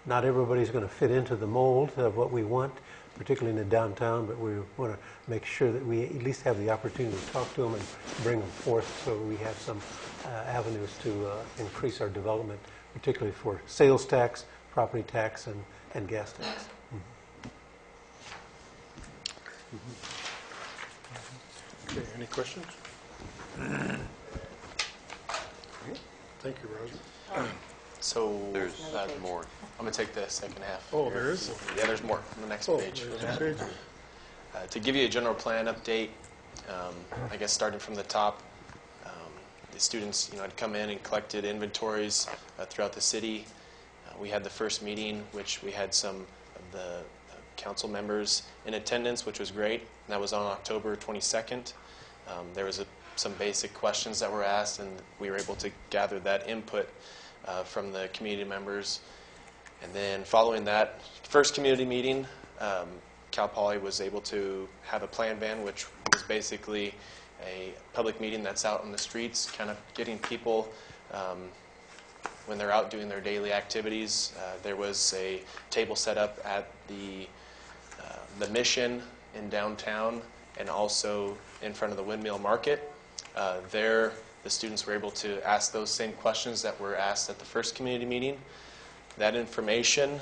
Not everybody's going to fit into the mold of what we want, particularly in the downtown, but we want to make sure that we at least have the opportunity to talk to them and bring them forth, so we have some avenues to increase our development, particularly for sales tax, property tax, and gas tax. Okay, any questions? Thank you, Roger. So There's more. I'm going to take the second half. Oh, here. there is? Yeah, there's more on the next page. There's a page. To give you a general plan update, I guess starting from the top, the students had come in and collected inventories throughout the city. We had the first meeting, which we had some of the council members in attendance, which was great. And that was on October 22nd. There was some basic questions that were asked, and we were able to gather that input from the community members. And then following that first community meeting, Cal Poly was able to have a plan ban, which was basically a public meeting that's out on the streets, kind of getting people, when they're out doing their daily activities. There was a table set up at the Mission in downtown, and also in front of the Windmill Market. There, the students were able to ask those same questions that were asked at the first community meeting. That information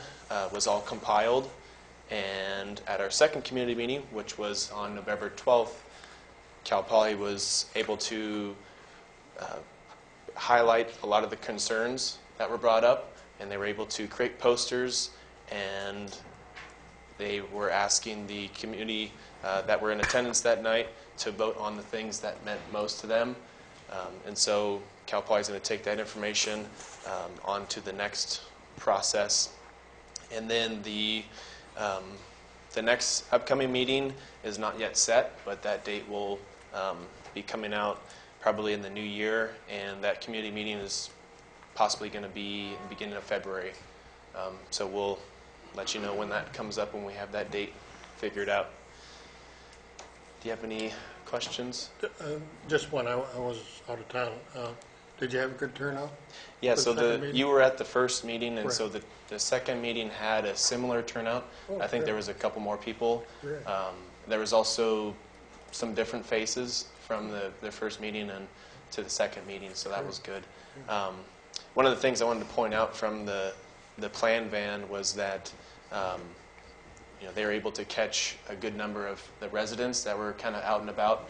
was all compiled, and at our second community meeting, which was on November 12th, Cal Poly was able to highlight a lot of the concerns that were brought up, and they were able to create posters, and they were asking the community that were in attendance that night to vote on the things that meant most to them. And so Cal Poly is going to take that information on to the next process. And then the next upcoming meeting is not yet set, but that date will be coming out probably in the new year, and that community meeting is possibly going to be in the beginning of February. So we'll let you know when that comes up, when we have that date figured out. Do you have any questions? Just one. I was out of town. Did you have a good turnout? Yeah, for so the second meeting? you were at the first meeting, and Correct. so the second meeting had a similar turnout. Oh, I think there great. was a couple more people. Great. There was also some different faces from the first meeting and to the second meeting, so that was good. One of the things I wanted to point out from the plan van was that they were able to catch a good number of the residents that were kind of out and about.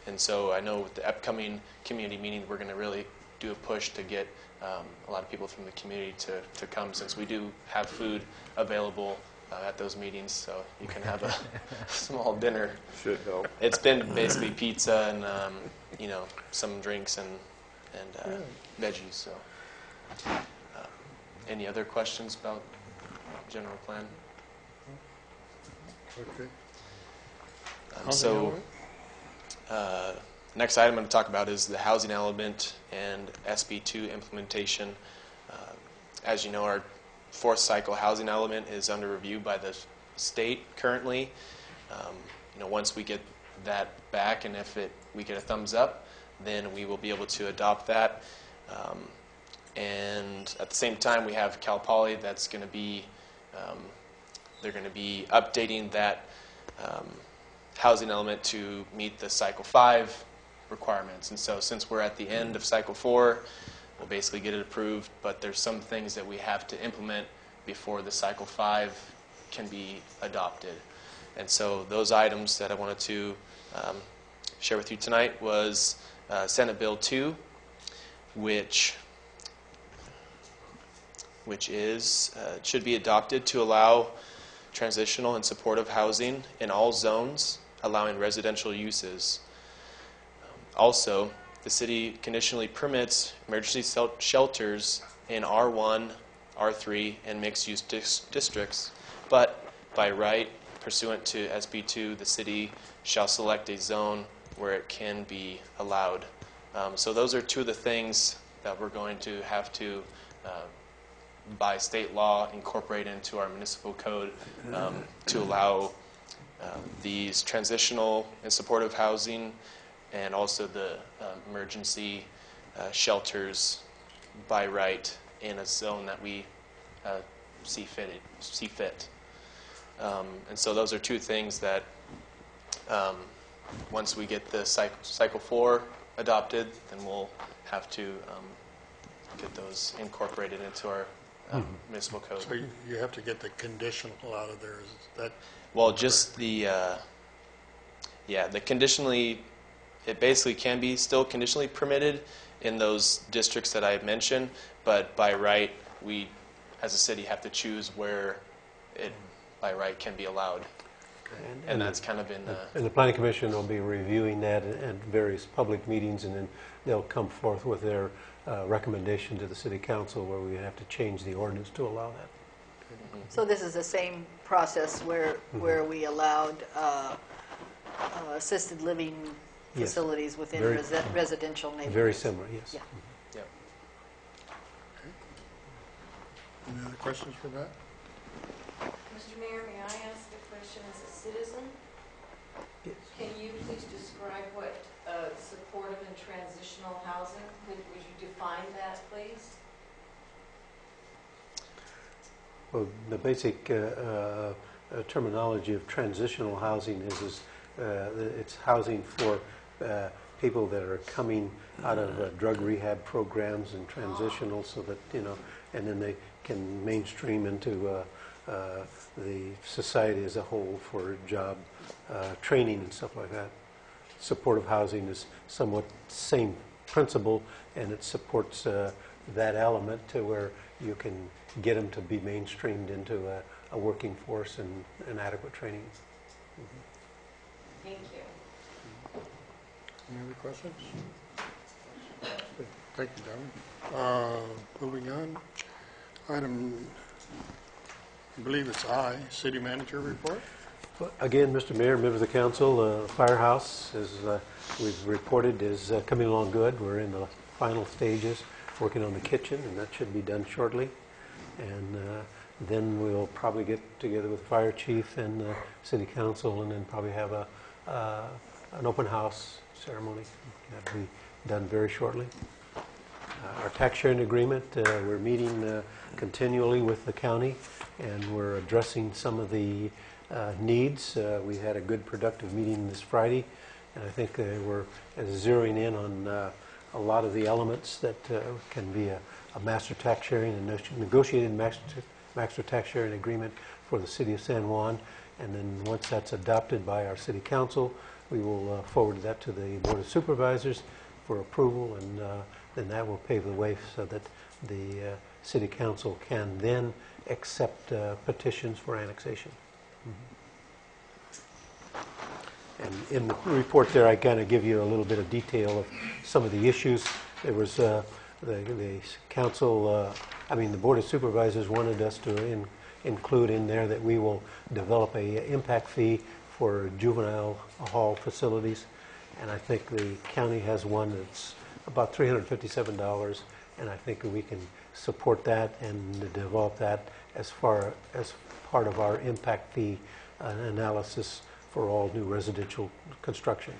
And so I know with the upcoming community meeting, we're going to really do a push to get a lot of people from the community to come, since we do have food available at those meetings, so you can have a small dinner. Should help. It's been basically pizza and some drinks and veggies. So, any other questions about general plan? Okay. So, next item I'm going to talk about is the housing element and SB2 implementation. As you know, our fourth cycle housing element is under review by the state currently. Once we get that back, and if we get a thumbs up, then we will be able to adopt that. And at the same time, we have Cal Poly that's going to be they're going to be updating that housing element to meet the Cycle 5 requirements. And so since we're at the end of Cycle 4, we'll basically get it approved, but there's some things that we have to implement before the Cycle 5 can be adopted. And so those items that I wanted to share with you tonight was Senate Bill 2, which should be adopted to allow transitional and supportive housing in all zones, allowing residential uses. Also, the city conditionally permits emergency shelters in R1, R3, and mixed-use districts, but by right, pursuant to SB 2, the city shall select a zone where it can be allowed. So those are two of the things that we're going to have to, by state law, incorporate into our municipal code to allow these transitional and supportive housing and also the emergency shelters by right in a zone that we see fit. And so those are two things that once we get the cycle 4 adopted, then we'll have to get those incorporated into our municipal code. So you have to get the conditional out of there. Is that? Well, just the the conditionally, it basically can be still conditionally permitted in those districts that I mentioned, but by right, we as a city have to choose where it by right can be allowed. And that's kind of been and the Planning Commission will be reviewing that at various public meetings, and then they'll come forth with their recommendation to the City Council where we have to change the ordinance to allow that. So this is the same process where we allowed assisted living facilities within residential neighborhoods. Very similar, yes. Yeah. Yeah. Any other questions for that? Mr. Mayor, may I ask a question as a citizen? Yes. Can you please describe what supportive and transitional housing, would you define that, please? Well, the basic terminology of transitional housing is it's housing for people that are coming out of drug rehab programs and transitional, so that, and then they can mainstream into the society as a whole for job training and stuff like that. Supportive housing is somewhat same principle, and it supports that element to where you can get them to be mainstreamed into a working force and adequate training. Thank you. Any other questions? Thank you, Darwin. Moving on. Item, I believe it's I, City Manager Report. Again, Mr. Mayor, members of the council, Firehouse, as we've reported, is coming along good. We're in the final stages, working on the kitchen, and that should be done shortly. And then we'll probably get together with the fire chief and the city council, and then probably have an open house ceremony. That'll be done very shortly. Our tax sharing agreement, we're meeting continually with the county, and we're addressing some of the needs. We had a good productive meeting this Friday, and I think we're zeroing in on a lot of the elements that can be a master tax sharing and negotiated master tax sharing agreement for the city of San Juan. And then once that's adopted by our city council, we will forward that to the Board of Supervisors for approval, and then that will pave the way so that the city council can then accept petitions for annexation. And in the report there, I kind of give you a little bit of detail of some of the issues. There was the council, the Board of Supervisors wanted us to include in there that we will develop a impact fee for juvenile hall facilities. And I think the county has one that's about $357, and I think we can support that and develop that as part of our impact fee analysis for all new residential construction.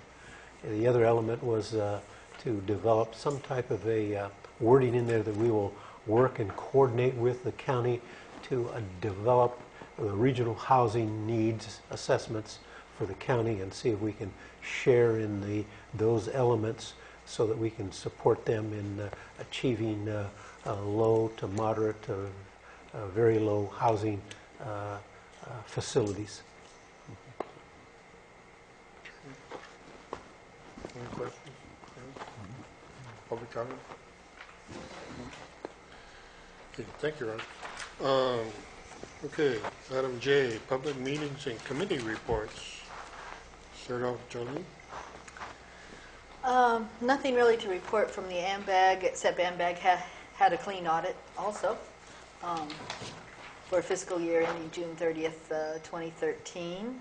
And the other element was to develop some type of a wording in there that we will work and coordinate with the county to develop the regional housing needs assessments for the county, and see if we can share in those elements so that we can support them in achieving low to moderate to very low housing facilities. Any questions? Public comment? Okay, thank you, Ron. Okay, item J, public meetings and committee reports. Start off, Jolene. Nothing really to report from the AMBAG, except AMBAG had a clean audit also for fiscal year ending June 30th, 2013.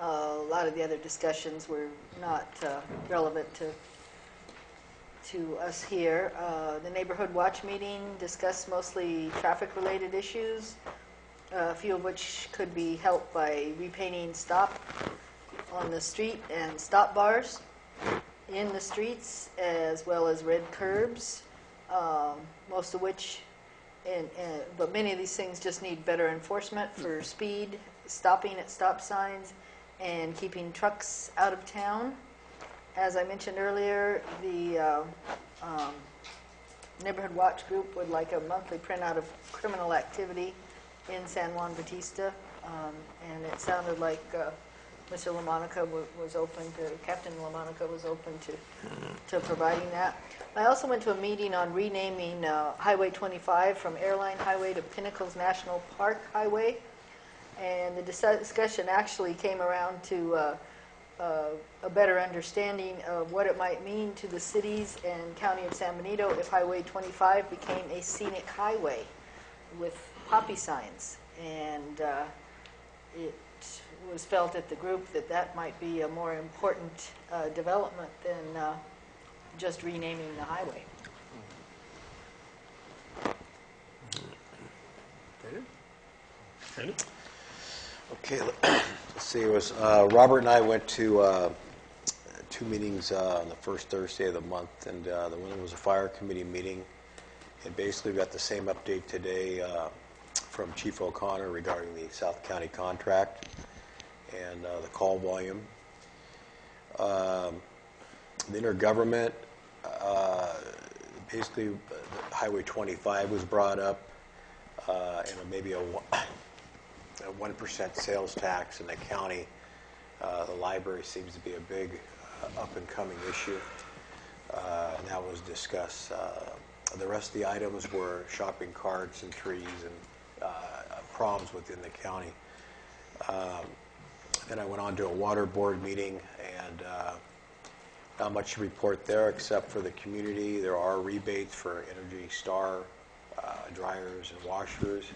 A lot of the other discussions were not relevant to us here. The neighborhood watch meeting discussed mostly traffic-related issues, a few of which could be helped by repainting stop on the street and stop bars in the streets, as well as red curbs, most of which, but many of these things just need better enforcement for speed, stopping at stop signs, and keeping trucks out of town. As I mentioned earlier, the Neighborhood Watch Group would like a monthly printout of criminal activity in San Juan Bautista, and it sounded like Mr. LaMonica was open to, Captain LaMonica was open to providing that. I also went to a meeting on renaming Highway 25 from Airline Highway to Pinnacles National Park Highway, and the discussion actually came around to a better understanding of what it might mean to the cities and county of San Benito if Highway 25 became a scenic highway with poppy signs. And it was felt at the group that that might be a more important development than just renaming the highway. Ready? Okay, let's see. It was Robert and I went to 2 meetings on the first Thursday of the month, and the one was a fire committee meeting. And basically, we got the same update today from Chief O'Connor regarding the South County contract and the call volume. The intergovernment, basically, Highway 25 was brought up, and maybe a 1% sales tax in the county. The library seems to be a big up-and-coming issue. And that was discussed. The rest of the items were shopping carts and trees and proms within the county. Then I went on to a water board meeting, and not much to report there except for the community. There are rebates for Energy Star dryers and washers,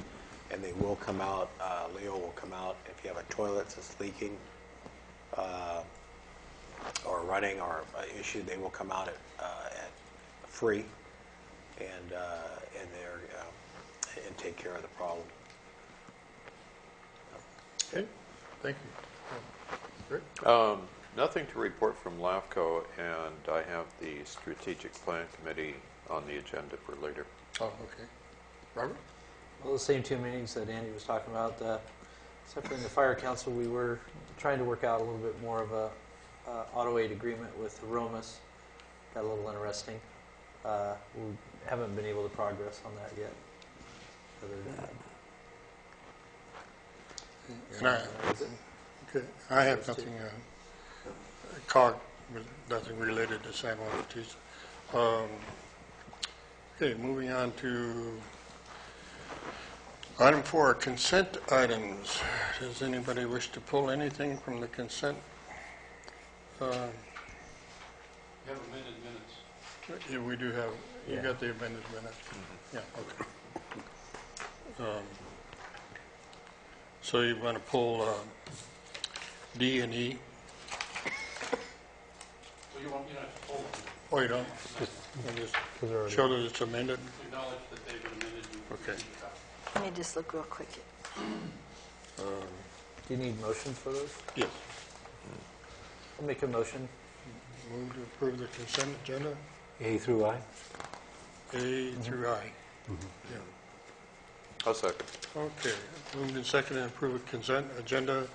and they will come out. Leo will come out if you have a toilet that's leaking or running or issue. They will come out at free and take care of the problem. Okay, thank you. Rick? Nothing to report from LAFCO, and I have the Strategic Plan Committee on the agenda for later. Oh, okay. Robert? Well, the same 2 meetings that Andy was talking about, except for in the Fire Council, we were trying to work out a little bit more of a auto aid agreement with Romas. Got a little interesting. We haven't been able to progress on that yet. Other than that. And I have nothing, COG, nothing related to San Juan Bautista. Okay, moving on to item 4, consent items. Does anybody wish to pull anything from the consent? You have amended minutes. Yeah, we do have. You Yeah. got the amended minutes? Mm-hmm. Yeah, okay. So you want to pull D and E? Well, you don't have to pull them. Oh, you don't? Just show that it's amended? Acknowledge that they've been amended. Okay. Let me just look real quick. Do you need motions for those? Yes. I'll make a motion. Move to approve the consent agenda, A through I? A through I. Mm-hmm. Yeah. I'll second. Okay, moved and seconded to approve the consent agenda.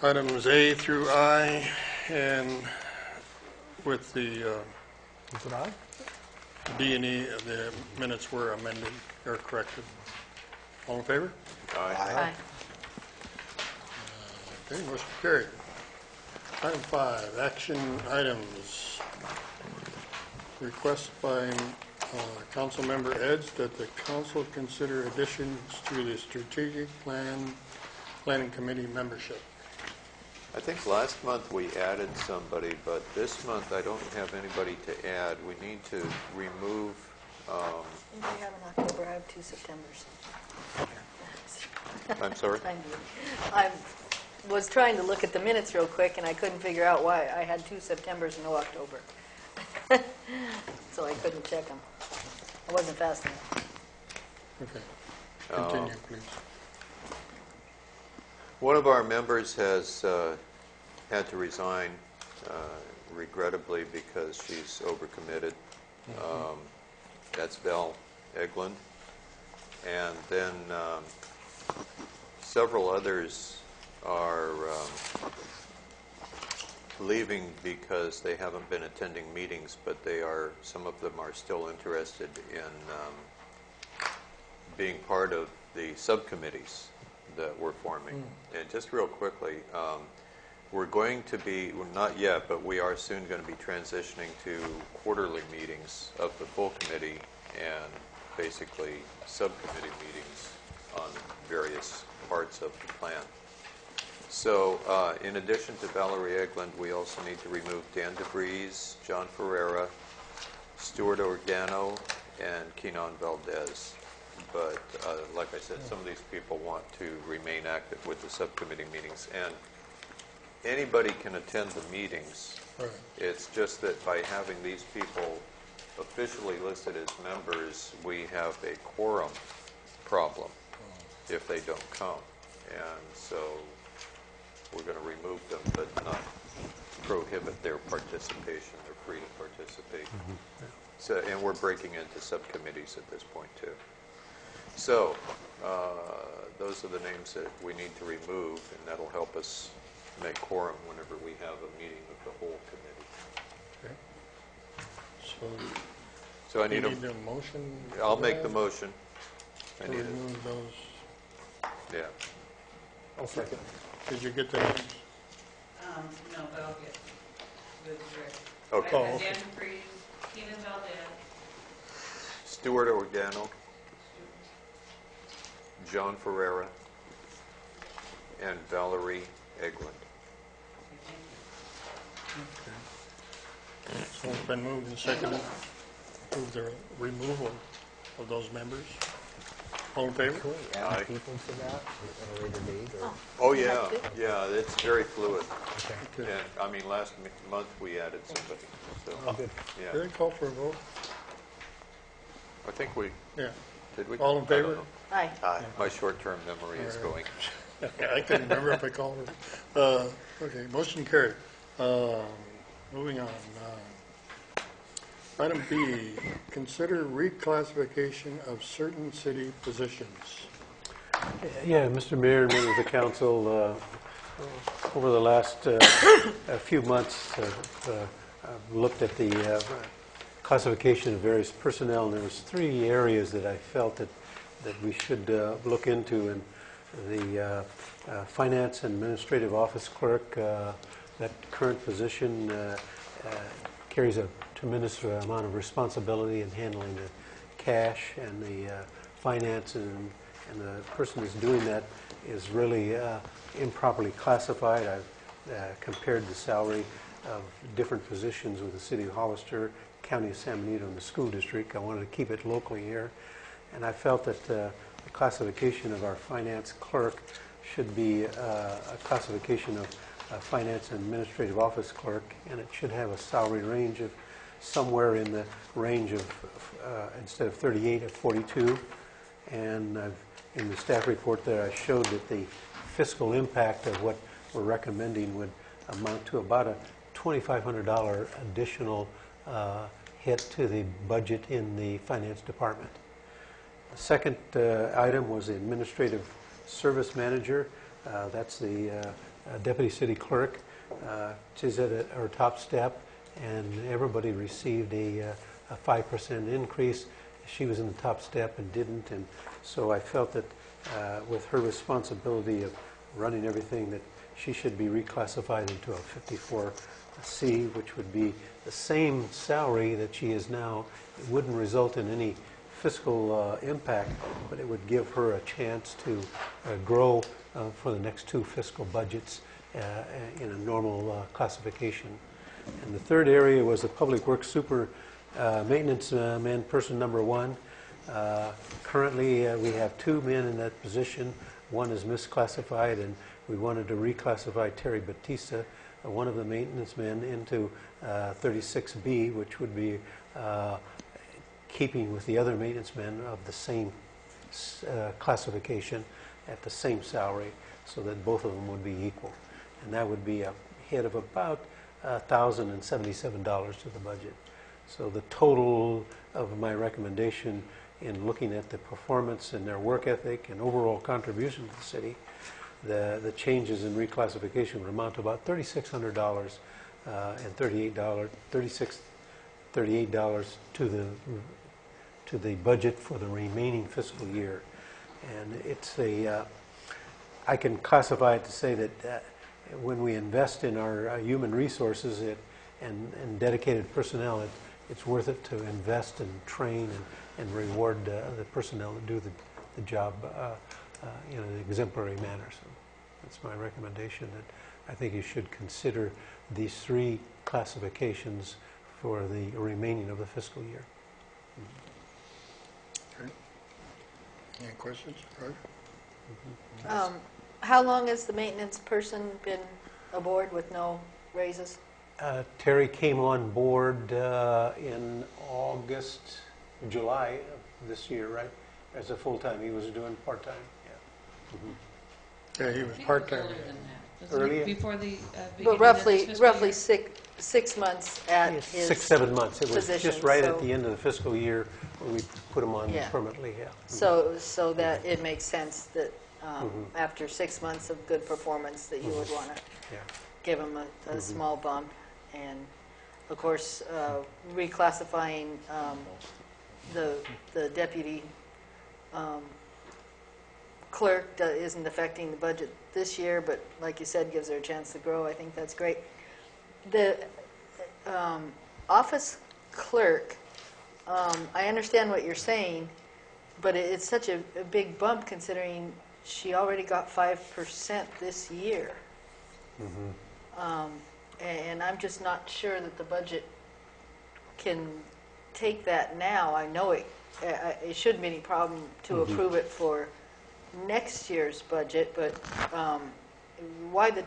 Items A through I, and with the Is it on? D and E, the minutes were amended or corrected. All in favor? Aye. Okay, motion carried. Item 5, action items. Request by Councilmember Edge that the council consider additions to the strategic planning committee membership. I think last month we added somebody, but this month I don't have anybody to add. We need to remove. We have in October. I have 2 Septembers. I'm sorry? I was trying to look at the minutes real quick, and I couldn't figure out why I had 2 Septembers and no October. So I couldn't check them. I wasn't fast enough. Okay. Continue, please. One of our members has had to resign, regrettably, because she's overcommitted. That's Val Eglund. And then several others are leaving because they haven't been attending meetings, but some of them are still interested in being part of the subcommittees that we're forming. And just real quickly, we're going to be, well, not yet, but we are soon going to be transitioning to quarterly meetings of the full committee and basically subcommittee meetings on various parts of the plan. So in addition to Valerie Eglund, we also need to remove Dan DeVries, John Ferreira, Stuart Organo, and Kenan Valdez. But like I said, some of these people want to remain active with the subcommittee meetings. And anybody can attend the meetings. Right. It's just that by having these people officially listed as members, we have a quorum problem if they don't come. And so we're going to remove them, but not prohibit their participation. They're free to participate. So, and we're breaking into subcommittees at this point, too. So those are the names that we need to remove, and that'll help us make quorum whenever we have a meeting of the whole committee. Okay. So I need a motion? I'll make the motion. To remove those. Yeah. I'll second. Did you get the names? No, but I'll get with Rick. Okay. I have Dan DeVries, Kenan Valdez, Stuart Organo, John Ferreira, and Valerie Eglund. Okay. So it's been moved and seconded. Move the removal of those members. All in favor? Can we add people to that at a later date? Or? Oh, yeah. Yeah, it's very fluid. Okay. And, I mean, last month we added somebody. So, Oh, good. yeah. Did it call for a vote? I think we, Yeah. did we? All in I don't favor? know. Aye. My short-term memory is All going. I couldn't remember if I called her. Okay, motion carried. Moving on. Item B, consider reclassification of certain city positions. Yeah, Mr. Mayor and members of the council, over the last few months, I've looked at the classification of various personnel, and there was 3 areas that I felt that we should look into. And the finance and administrative office clerk, that current position carries a tremendous amount of responsibility in handling the cash and the finance, and the person who's doing that is really improperly classified. I've compared the salary of different positions with the City of Hollister, County of San Benito, and the school district. I wanted to keep it locally here, and I felt that the classification of our finance clerk should be a classification of finance and administrative office clerk, and it should have a salary range of somewhere in the range of, instead of 38, of 42. And in the staff report there, I showed that the fiscal impact of what we're recommending would amount to about a $2,500 additional hit to the budget in the finance department. The second item was the administrative service manager. That's the deputy city clerk. She's at her top step, and everybody received a 5% increase. She was in the top step and didn't, and so I felt that with her responsibility of running everything, that she should be reclassified into a 54C, which would be the same salary that she is now. It wouldn't result in any fiscal impact, but it would give her a chance to grow for the next 2 fiscal budgets in a normal classification. And the third area was the Public Works Super Maintenance Man, person number 1. Currently, we have 2 men in that position. One is misclassified, and we wanted to reclassify Terry Batista, one of the maintenance men, into 36B, which would be keeping with the other maintenance men of the same classification at the same salary, so that both of them would be equal. And that would be a hit of about $1,077 to the budget. So the total of my recommendation in looking at the performance and their work ethic and overall contribution to the city, the changes in reclassification would amount to about $3,600 and $38 to the budget for the remaining fiscal year. And it's I can classify it to say that when we invest in our human resources and dedicated personnel, it's worth it to invest and train and reward the personnel that do the job in an exemplary manner. So that's my recommendation, that I think you should consider these 3 classifications for the remaining of the fiscal year. Okay. Any questions? Right? How long has the maintenance person been aboard with no raises? Terry came on board in July of this year, right? As a full-time. He was doing part-time. Yeah. Mm-hmm. Yeah, he was part-time. Earlier? Before the But roughly 6 months at his 6-7 months. It was position, just right so- at the end of the fiscal year when we put him on Yeah. permanently. Yeah. So that it makes sense that after 6 months of good performance that you would want to Yeah. give him a small bump. And of course, reclassifying the deputy clerk isn't affecting the budget this year, but like you said, gives her a chance to grow. I think that's great. The office clerk, I understand what you're saying, but it's such a big bump considering she already got 5% this year. And I'm just not sure that the budget can take that now. I know it shouldn't be any problem to approve it for next year's budget, but why the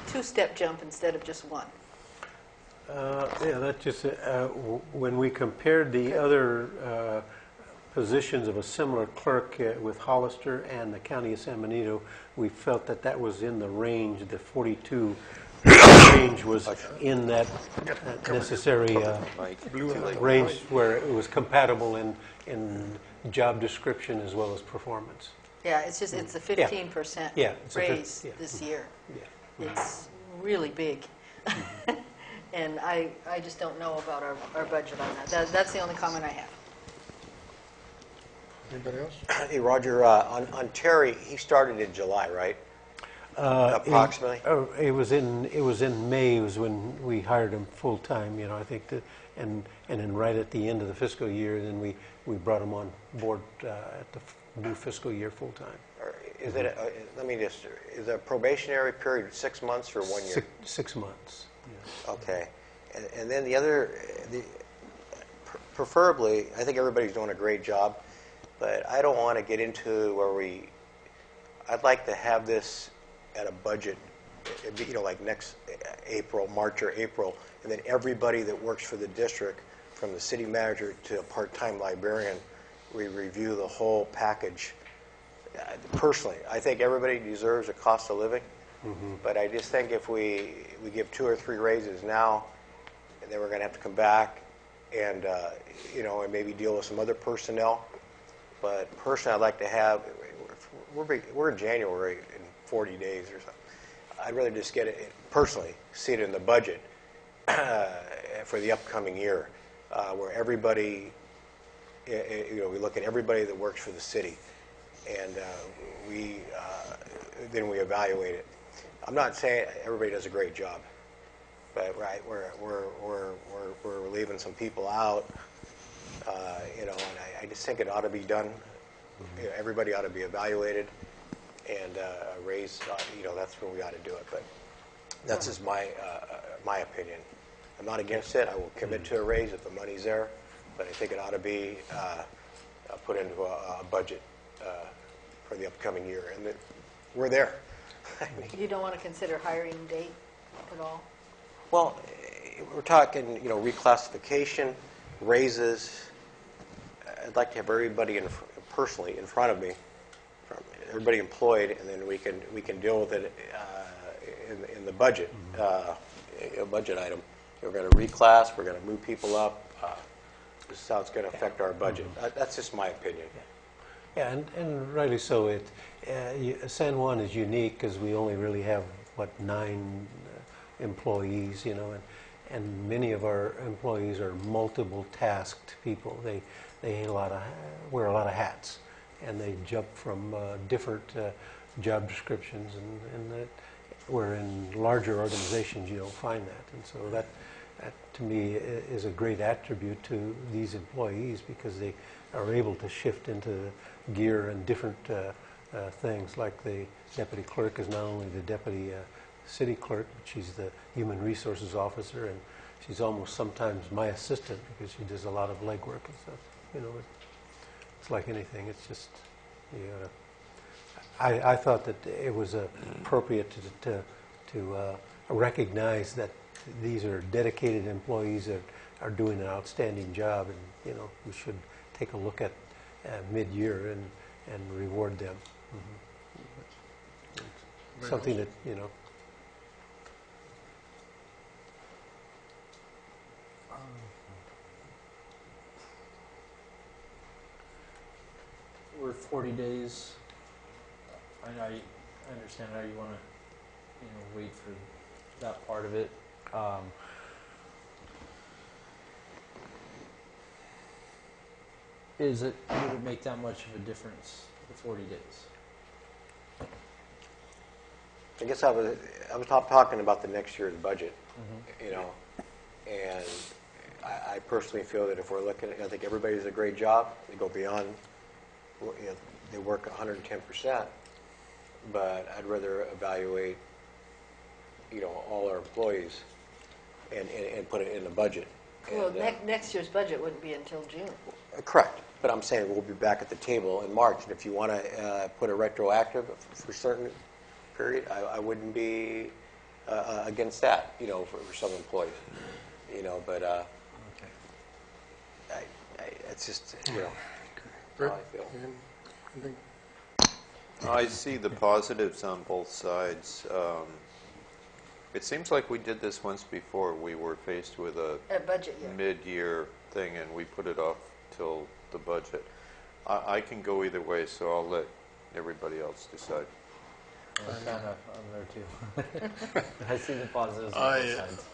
two-step jump instead of just one? Yeah, that just when we compared the other positions of a similar clerk with Hollister and the County of San Benito, we felt that that was in the range, the 42 range was in that necessary range where it was compatible in job description as well as performance. Yeah, it's just it's a 15% raise this year. Yeah. It's really big. And I just don't know about our budget on that. That's the only comment I have. Anybody else? Hey, Roger, on Terry, he started in July, right? Approximately? It was in May was when we hired him full time. You know, I think and then right at the end of the fiscal year, then we brought him on board at the new fiscal year full time. Is it? Is a probationary period 6 months or 1 year? 6 months. Yes. Okay, and then preferably, I think everybody's doing a great job, but I don't want to get into where I'd like to have this at a budget, like next March or April, and then everybody that works for the district, from the city manager to a part-time librarian, we review the whole package. Personally, I think everybody deserves a cost of living, but I just think if we give 2 or 3 raises now, and then we're going to have to come back and and maybe deal with some other personnel. But personally, I'd like to have. We're in January in 40 days or something. I'd rather just get it personally, see it in the budget, for the upcoming year, where everybody, we look at everybody that works for the city, and then we evaluate it. I'm not saying everybody does a great job, but we're leaving some people out, and I just think it ought to be done. Everybody ought to be evaluated, and raise. That's when we ought to do it. But that's just my opinion. I'm not against it. I will commit to a raise if the money's there, but I think it ought to be put into a budget for the upcoming year, and we're there. You don't want to consider hiring date at all? Well, we're talking, reclassification, raises. I'd like to have everybody personally in front of me, everybody employed, and then we can deal with it in the budget, budget item. We're going to reclass. We're going to move people up. This is how it's going to affect our budget. That's just my opinion. Yeah, and rightly so. San Juan is unique because we only really have, 9 employees, and many of our employees are multiple-tasked people. They wear a lot of hats, and they jump from different job descriptions, and where in larger organizations you don't find that. And so that to me is a great attribute to these employees, because they are able to shift into gear and different things. Like the deputy clerk is not only the deputy city clerk, but she's the human resources officer, and she's almost sometimes my assistant because she does a lot of legwork and stuff. It's like anything. It's just I thought that it was appropriate to recognize that these are dedicated employees that are doing an outstanding job, and we should take a look at mid-year and reward them. Something that We're 40 days. I understand how you want to, wait for that part of it. Would it make that much of a difference, the 40 days? I guess I was talking about the next year's budget, and I personally feel that if we're looking at, I think everybody does a great job. They go beyond, they work 110%, but I'd rather evaluate, all our employees and put it in the budget. Well, next year's budget wouldn't be until June. Correct, but I'm saying we'll be back at the table in March, and if you want to put a retroactive for a certain period, I wouldn't be against that, for some employees, but it's just, how I feel. I see the positives on both sides. It seems like we did this once before. We were faced with a budget year. mid-year thing, and we put it off till the budget. I can go either way, so I'll let everybody else decide. I'm there too. I see the positives on both sides.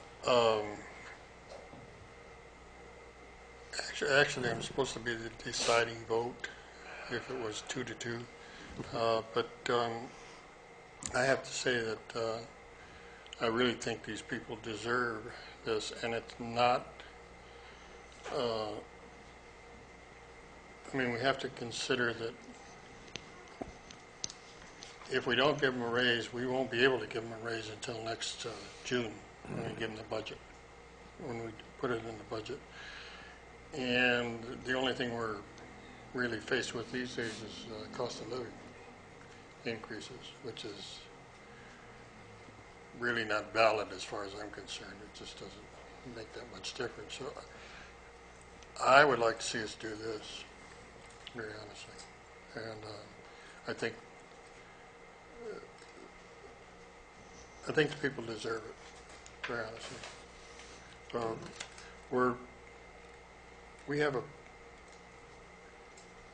Actually, I'm supposed to be the deciding vote if it was 2-2, but I have to say that I really think these people deserve this, and it's not. We have to consider that if we don't give them a raise, we won't be able to give them a raise until next June when we give them the budget, when we put it in the budget. And the only thing we're really faced with these days is cost of living increases, which is really not valid as far as I'm concerned. It just doesn't make that much difference. So I would like to see us do this, very honestly. And I think the people deserve it, very honestly. We have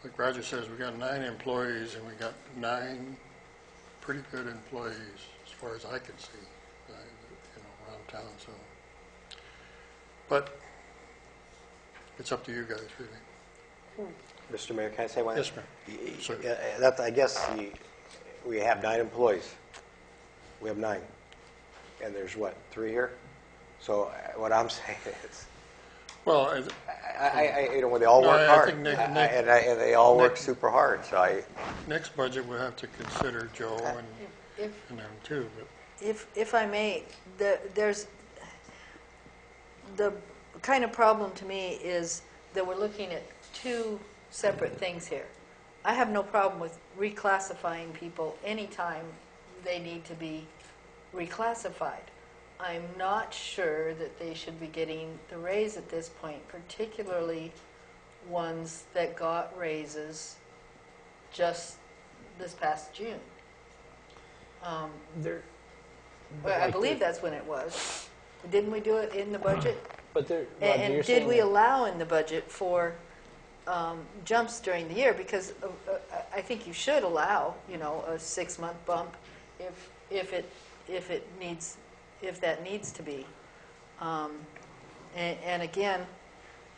like Roger says, we got 9 employees, and we got 9 pretty good employees, as far as I can see, around town. So But it's up to you guys, really. Mr. Mayor, can I say one? Yes, ma'am. Sir. That, I guess we have 9 employees. We have 9. And there's what, 3 here? So what I'm saying is, Well, they all No, work I hard. think Nick- And they all work super hard, so next budget, we'll have to consider Joe If, and them too, but if I may, there's, the kind of problem to me is that we're looking at 2 separate things here. I have no problem with reclassifying people anytime they need to be reclassified. I'm not sure that they should be getting the raise at this point, particularly ones that got raises just this past June. I believe that's when it was. Didn't we do it in the budget? But there, And did we allow in the budget for jumps during the year? Because I think you should allow, a 6-month bump if that needs to be. And again,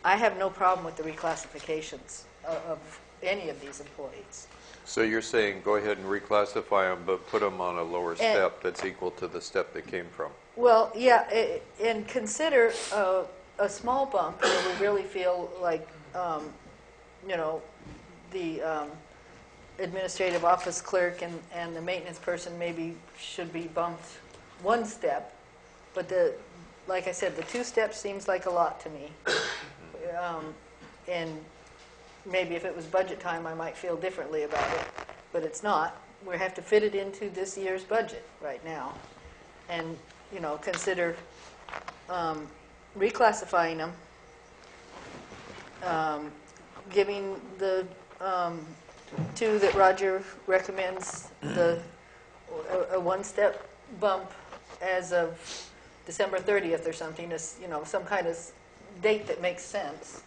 I have no problem with the reclassifications of any of these employees. So you're saying go ahead and reclassify them, but put them on a lower step that's equal to the step they came from? Well, yeah, and consider a small bump where we really feel like, the administrative office clerk and the maintenance person maybe should be bumped 1 step. But like I said, the 2 steps seems like a lot to me. And maybe if it was budget time, I might feel differently about it, but it's not. We have to fit it into this year's budget right now. And, consider reclassifying them, giving the 2 that Roger recommends a 1-step bump as of December 30th or something, some kind of date that makes sense.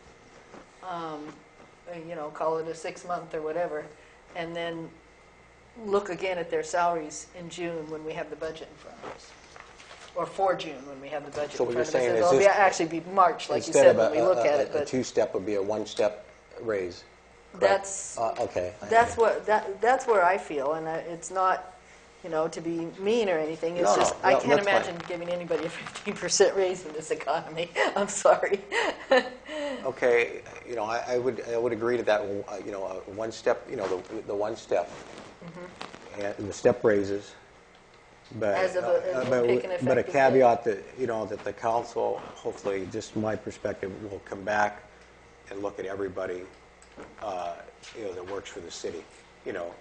Call it a 6-month or whatever, and then look again at their salaries in June when we have the budget in front of us. Or for June when we have the budget So in what front of you're us. saying is It'll this- actually be March, like you said, when we look at it. Instead of a 2-step would be a 1-step raise? That's okay. that's where I feel, and it's not, to be mean or anything. It's just I can't that's imagine giving anybody a 15% raise in this economy. I'm sorry. Okay, I would agree to that. A 1-step, the 1-step, and the step raises. But As of pick an but a effective caveat that that the council, hopefully, just my perspective, will come back and look at everybody that works for the city. We'll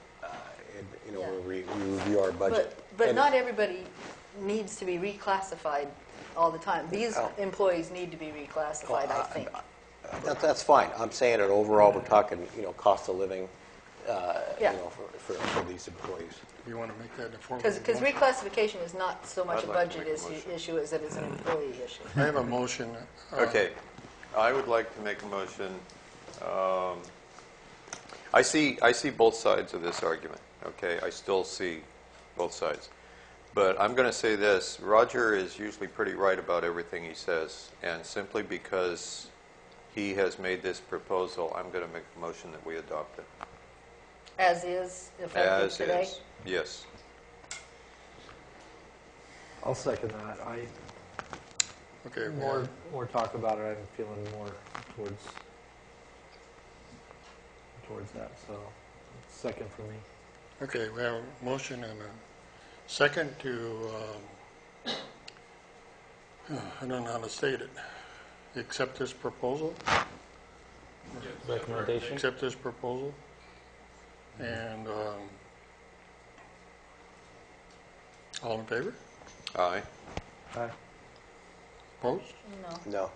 review our budget. But not everybody needs to be reclassified all the time. These employees need to be reclassified, I think. That's fine. I'm saying that overall, we're talking cost of living. For these employees. you want to make that a formal Because motion? reclassification is not so much I'd a like to budget make a motion. issue as it is an employee issue. I have a motion. Okay, I would like to make a motion. I see both sides of this argument, okay? I still see both sides. But I'm going to say this. Roger is usually pretty right about everything he says. And simply because he has made this proposal, I'm going to make a motion that we adopt it. As is, effective As today? is, yes. I'll second that. Okay, More talk about it. I'm feeling more towards that. So, second for me. okay, we have a motion and a second to, I don't know how to state it, accept this proposal? Recommendation? Accept this proposal. And all in favor? Aye. Aye. Opposed? No.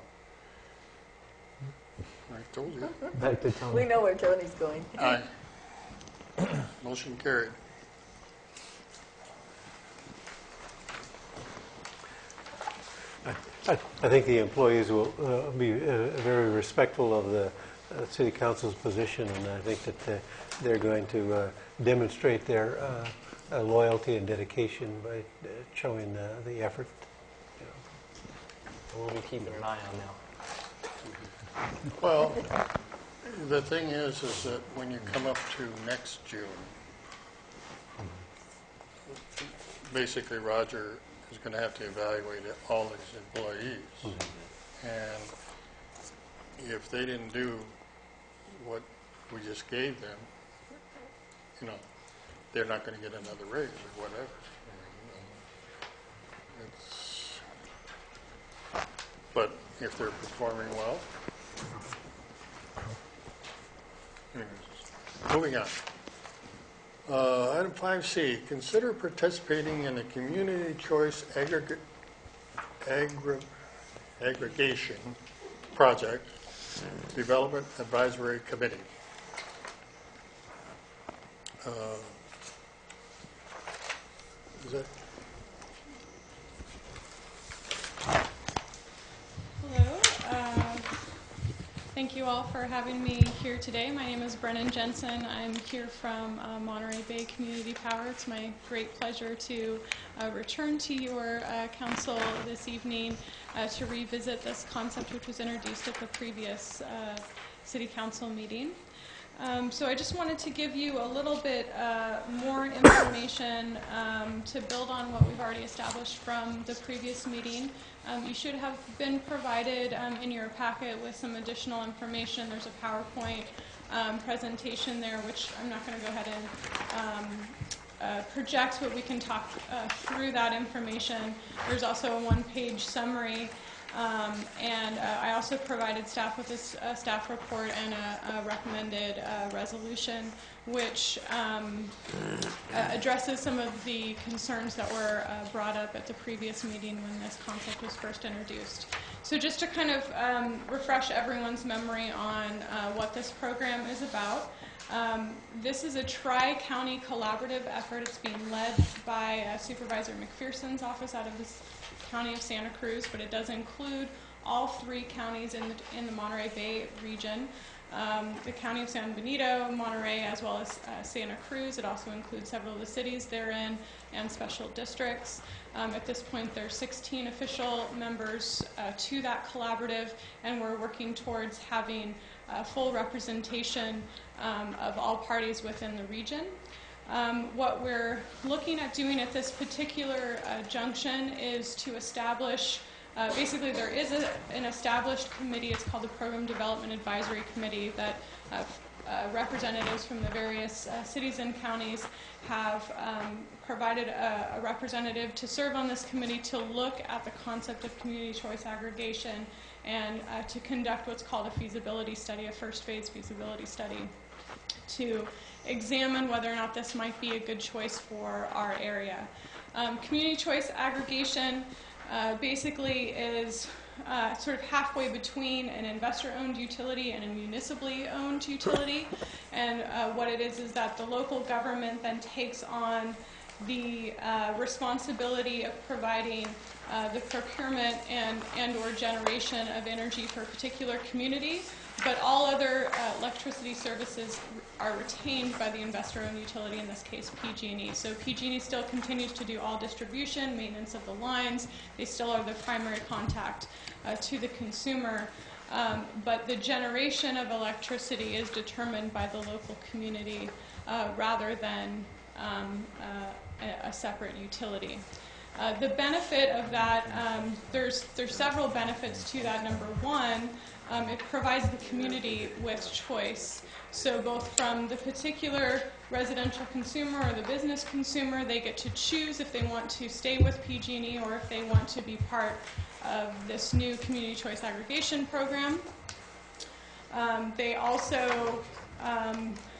I told you. Back to Tony. We know where Tony's going. Aye. Motion carried. I think the employees will be very respectful of the city council's position, and I think that they're going to demonstrate their loyalty and dedication by showing the effort. we'll be keeping an eye on now. Well, the thing is that when you come up to next June, basically Roger is going to have to evaluate all his employees. And if they didn't do what we just gave them, you know, they're not going to get another raise or whatever. But if they're performing well. Moving on. Item 5C, consider participating in a community choice aggregation project development advisory committee. Is that? Hello. Thank you all for having me here today. My name is Brennan Jensen. I'm here from Monterey Bay Community Power. It's my great pleasure to return to your council this evening to revisit this concept which was introduced at the previous city council meeting. So I just wanted to give you a little bit more information to build on what we've already established from the previous meeting. You should have been provided in your packet with some additional information. There's a PowerPoint presentation there, which I'm not going to go ahead and project, but we can talk through that information. There's also a one-page summary. And I also provided staff with this staff report and a recommended resolution which addresses some of the concerns that were brought up at the previous meeting when this concept was first introduced. So just to kind of refresh everyone's memory on what this program is about. This is a tri-county collaborative effort. It's being led by Supervisor McPherson's office out of the County of Santa Cruz, but it does include all three counties in the Monterey Bay region. The County of San Benito, Monterey, as well as Santa Cruz. It also includes several of the cities therein and special districts. At this point, there are 16 official members to that collaborative, and we're working towards having full representation of all parties within the region. What we're looking at doing at this particular junction is to establish, basically there is an established committee. It's called the Program Development Advisory Committee that representatives from the various cities and counties have provided a representative to serve on this committee to look at the concept of community choice aggregation and to conduct what's called a feasibility study, a first phase feasibility study, to examine whether or not this might be a good choice for our area. Community choice aggregation basically is sort of halfway between an investor-owned utility and a municipally owned utility. And what it is that the local government then takes on the responsibility of providing the procurement and or generation of energy for a particular community, but all other electricity services are retained by the investor-owned utility, in this case PG&E. So PG&E still continues to do all distribution, maintenance of the lines. They still are the primary contact to the consumer, but the generation of electricity is determined by the local community rather than a separate utility. The benefit of that, there's several benefits to that. Number one, it provides the community with choice. So both from the particular residential consumer or the business consumer, they get to choose if they want to stay with PG&E or if they want to be part of this new community choice aggregation program. They also,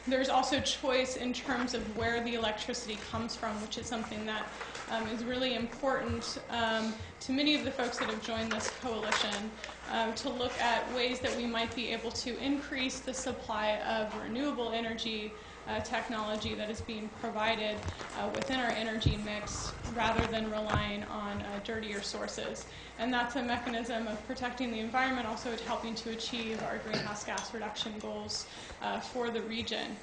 there's also choice in terms of where the electricity comes from, which is something that is really important to many of the folks that have joined this coalition, to look at ways that we might be able to increase the supply of renewable energy technology that is being provided within our energy mix rather than relying on dirtier sources. And that's a mechanism of protecting the environment, also helping to achieve our greenhouse gas reduction goals for the region.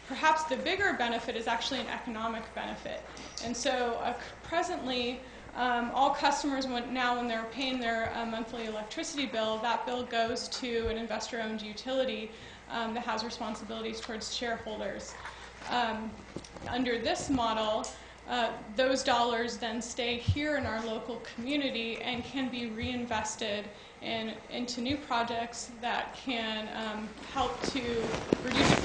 Perhaps the bigger benefit is actually an economic benefit. And so presently, all customers, when they're paying their monthly electricity bill, that bill goes to an investor-owned utility that has responsibilities towards shareholders. Under this model, those dollars then stay here in our local community and can be reinvested into new projects that can help to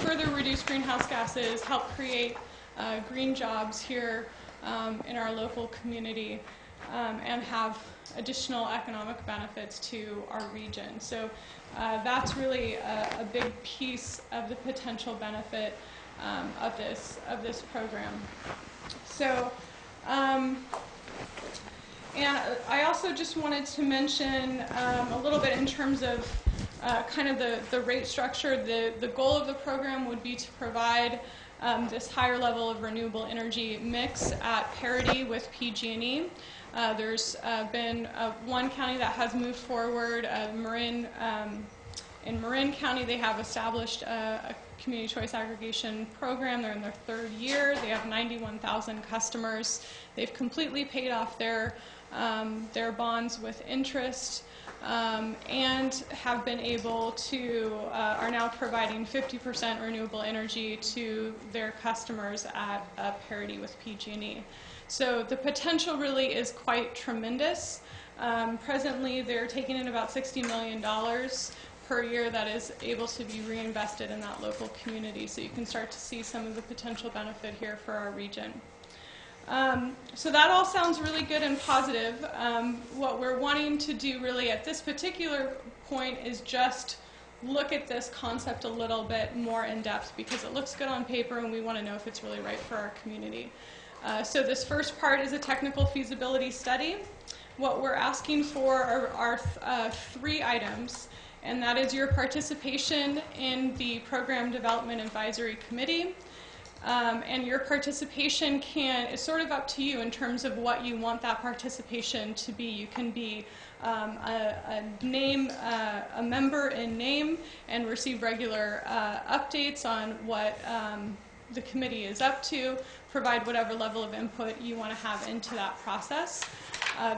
further reduce greenhouse gases, help create green jobs here in our local community, and have additional economic benefits to our region. So that's really a big piece of the potential benefit of this program. So, and I also just wanted to mention a little bit in terms of kind of the rate structure. The goal of the program would be to provide this higher level of renewable energy mix at parity with PG&E. There's been one county that has moved forward, in Marin County. They have established a community choice aggregation program. They're in their 3rd year. They have 91,000 customers. They've completely paid off their bonds with interest, and have been able to, are now providing 50% renewable energy to their customers at parity with PG&E. So the potential really is quite tremendous. Presently, they're taking in about $60 million per year that is able to be reinvested in that local community. So you can start to see some of the potential benefit here for our region. So that all sounds really good and positive. What we're wanting to do really at this particular point is just look at this concept a little bit more in depth, because it looks good on paper and we want to know if it's really right for our community. So this first part is a technical feasibility study. What we're asking for are 3 items, and that is your participation in the Program Development Advisory Committee. And your participation is sort of up to you in terms of what you want that participation to be. You can be a member in name and receive regular updates on what the committee is up to, provide whatever level of input you want to have into that process.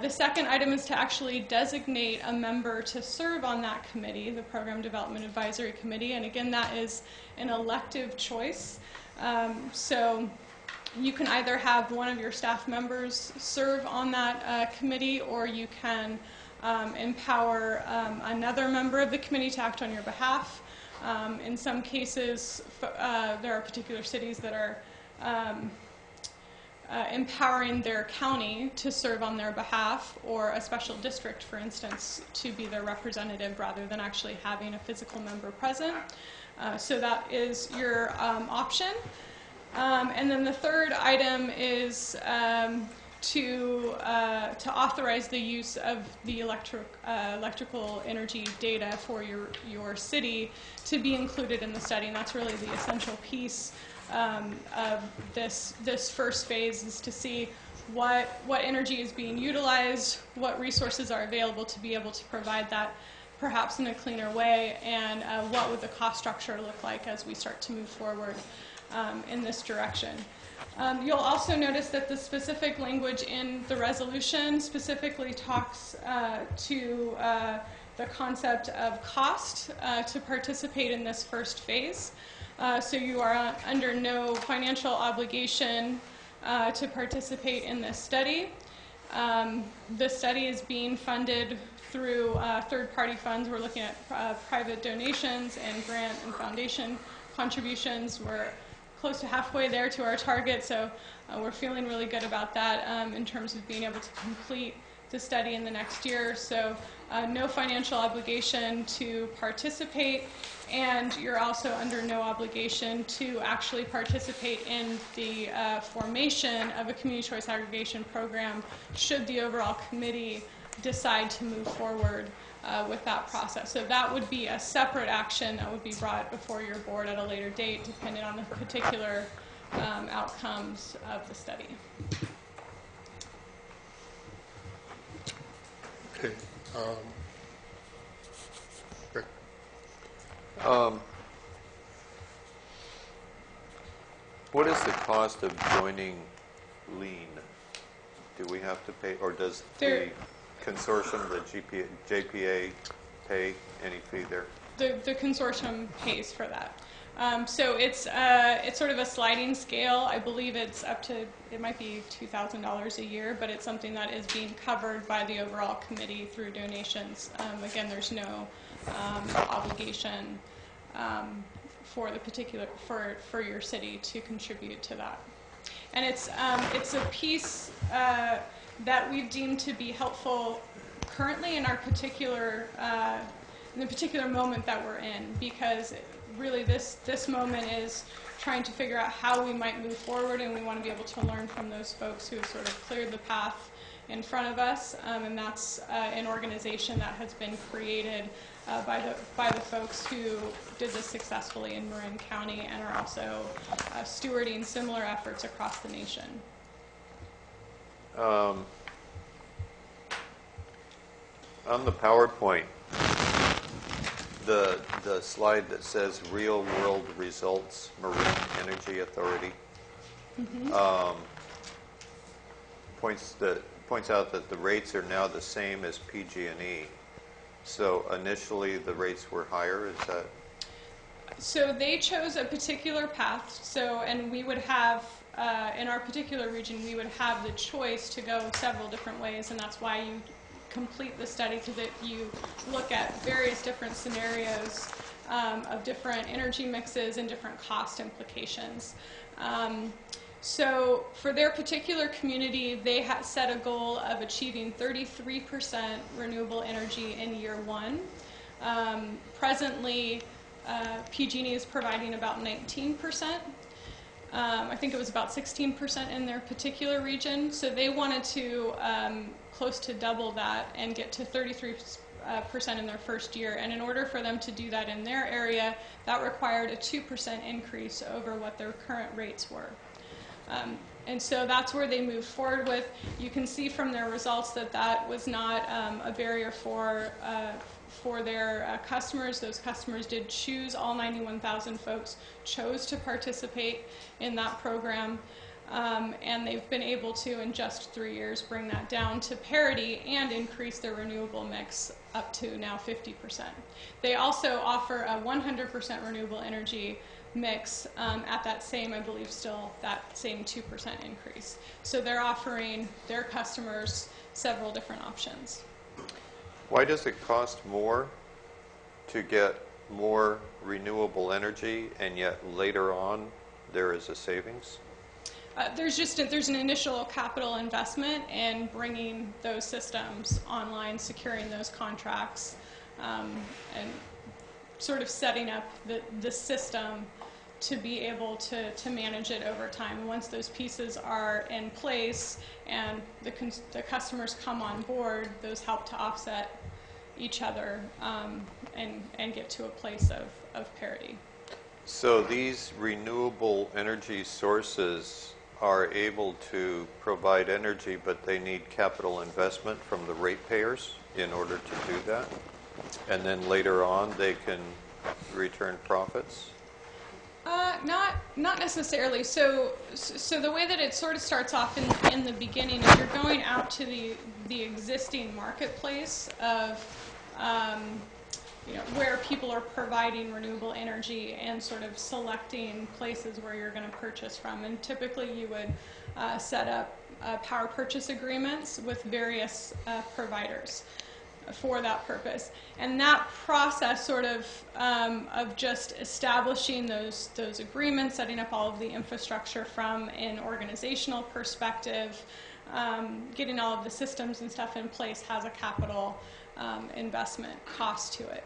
The second item is to actually designate a member to serve on that committee, the Program Development Advisory Committee, and again, that is an elective choice. So you can either have one of your staff members serve on that committee, or you can empower another member of the committee to act on your behalf. In some cases, there are particular cities that are empowering their county to serve on their behalf, or a special district, for instance, to be their representative rather than actually having a physical member present. So that is your option. And then the third item is to authorize the use of the electrical energy data for your city to be included in the study, and that's really the essential piece of this first phase, is to see what energy is being utilized, what resources are available to be able to provide that perhaps in a cleaner way, and what would the cost structure look like as we start to move forward in this direction. You'll also notice that the specific language in the resolution specifically talks to the concept of cost to participate in this first phase. So you are under no financial obligation to participate in this study. The study is being funded through third-party funds. We're looking at private donations and grant and foundation contributions. We're close to halfway there to our target, so we're feeling really good about that in terms of being able to complete the study in the next year. So no financial obligation to participate, and you're also under no obligation to actually participate in the formation of a community choice aggregation program should the overall committee decide to move forward with that process. So that would be a separate action that would be brought before your board at a later date, depending on the particular outcomes of the study. Okay. Great. What is the cost of joining Lean? Do we have to pay, or does There- the consortium, the JPA, pay any fee there? The consortium pays for that. So it's sort of a sliding scale. I believe it's up to, it might be $2,000 a year, but it's something that is being covered by the overall committee through donations. Again, there's no obligation for the particular, for your city to contribute to that. And it's a piece that we've deemed to be helpful currently in our particular in the particular moment that we're in, because really this moment is trying to figure out how we might move forward, and we want to be able to learn from those folks who have sort of cleared the path in front of us, and that's an organization that has been created by the folks who did this successfully in Marin County and are also stewarding similar efforts across the nation. On the PowerPoint, the slide that says real world results, Marine Energy Authority, points out that the rates are now the same as PG&E. So initially the rates were higher, is that? So they chose a particular path, and we would have, in our particular region, we would have the choice to go several different ways, and that's why you complete the study, because you look at various different scenarios of different energy mixes and different cost implications. So for their particular community, they set a goal of achieving 33% renewable energy in year one. Presently, PG&E is providing about 19%. I think it was about 16% in their particular region. So they wanted to close to double that and get to 33% in their first year. And in order for them to do that in their area, that required a 2% increase over what their current rates were. And so that's where they moved forward with. You can see from their results that that was not a barrier for their customers. Those customers did choose, all 91,000 folks chose to participate in that program. And they've been able to, in just 3 years, bring that down to parity and increase their renewable mix up to now 50%. They also offer a 100% renewable energy mix at that same, I believe still, that same 2% increase. So they're offering their customers several different options. Why does it cost more to get more renewable energy, and yet later on there is a savings? There's an initial capital investment in bringing those systems online, securing those contracts, and sort of setting up the system to be able to manage it over time. And once those pieces are in place and the customers come on board, those help to offset each other and get to a place of parity. So these renewable energy sources are able to provide energy, but they need capital investment from the ratepayers in order to do that? And then later on they can return profits? Not necessarily. So the way that it sort of starts off in the beginning is you're going out to the existing marketplace of where people are providing renewable energy and sort of selecting places where you're going to purchase from. And typically you would set up power purchase agreements with various providers for that purpose. And that process sort of just establishing those agreements, setting up all of the infrastructure from an organizational perspective, getting all of the systems and stuff in place has a capital investment cost to it.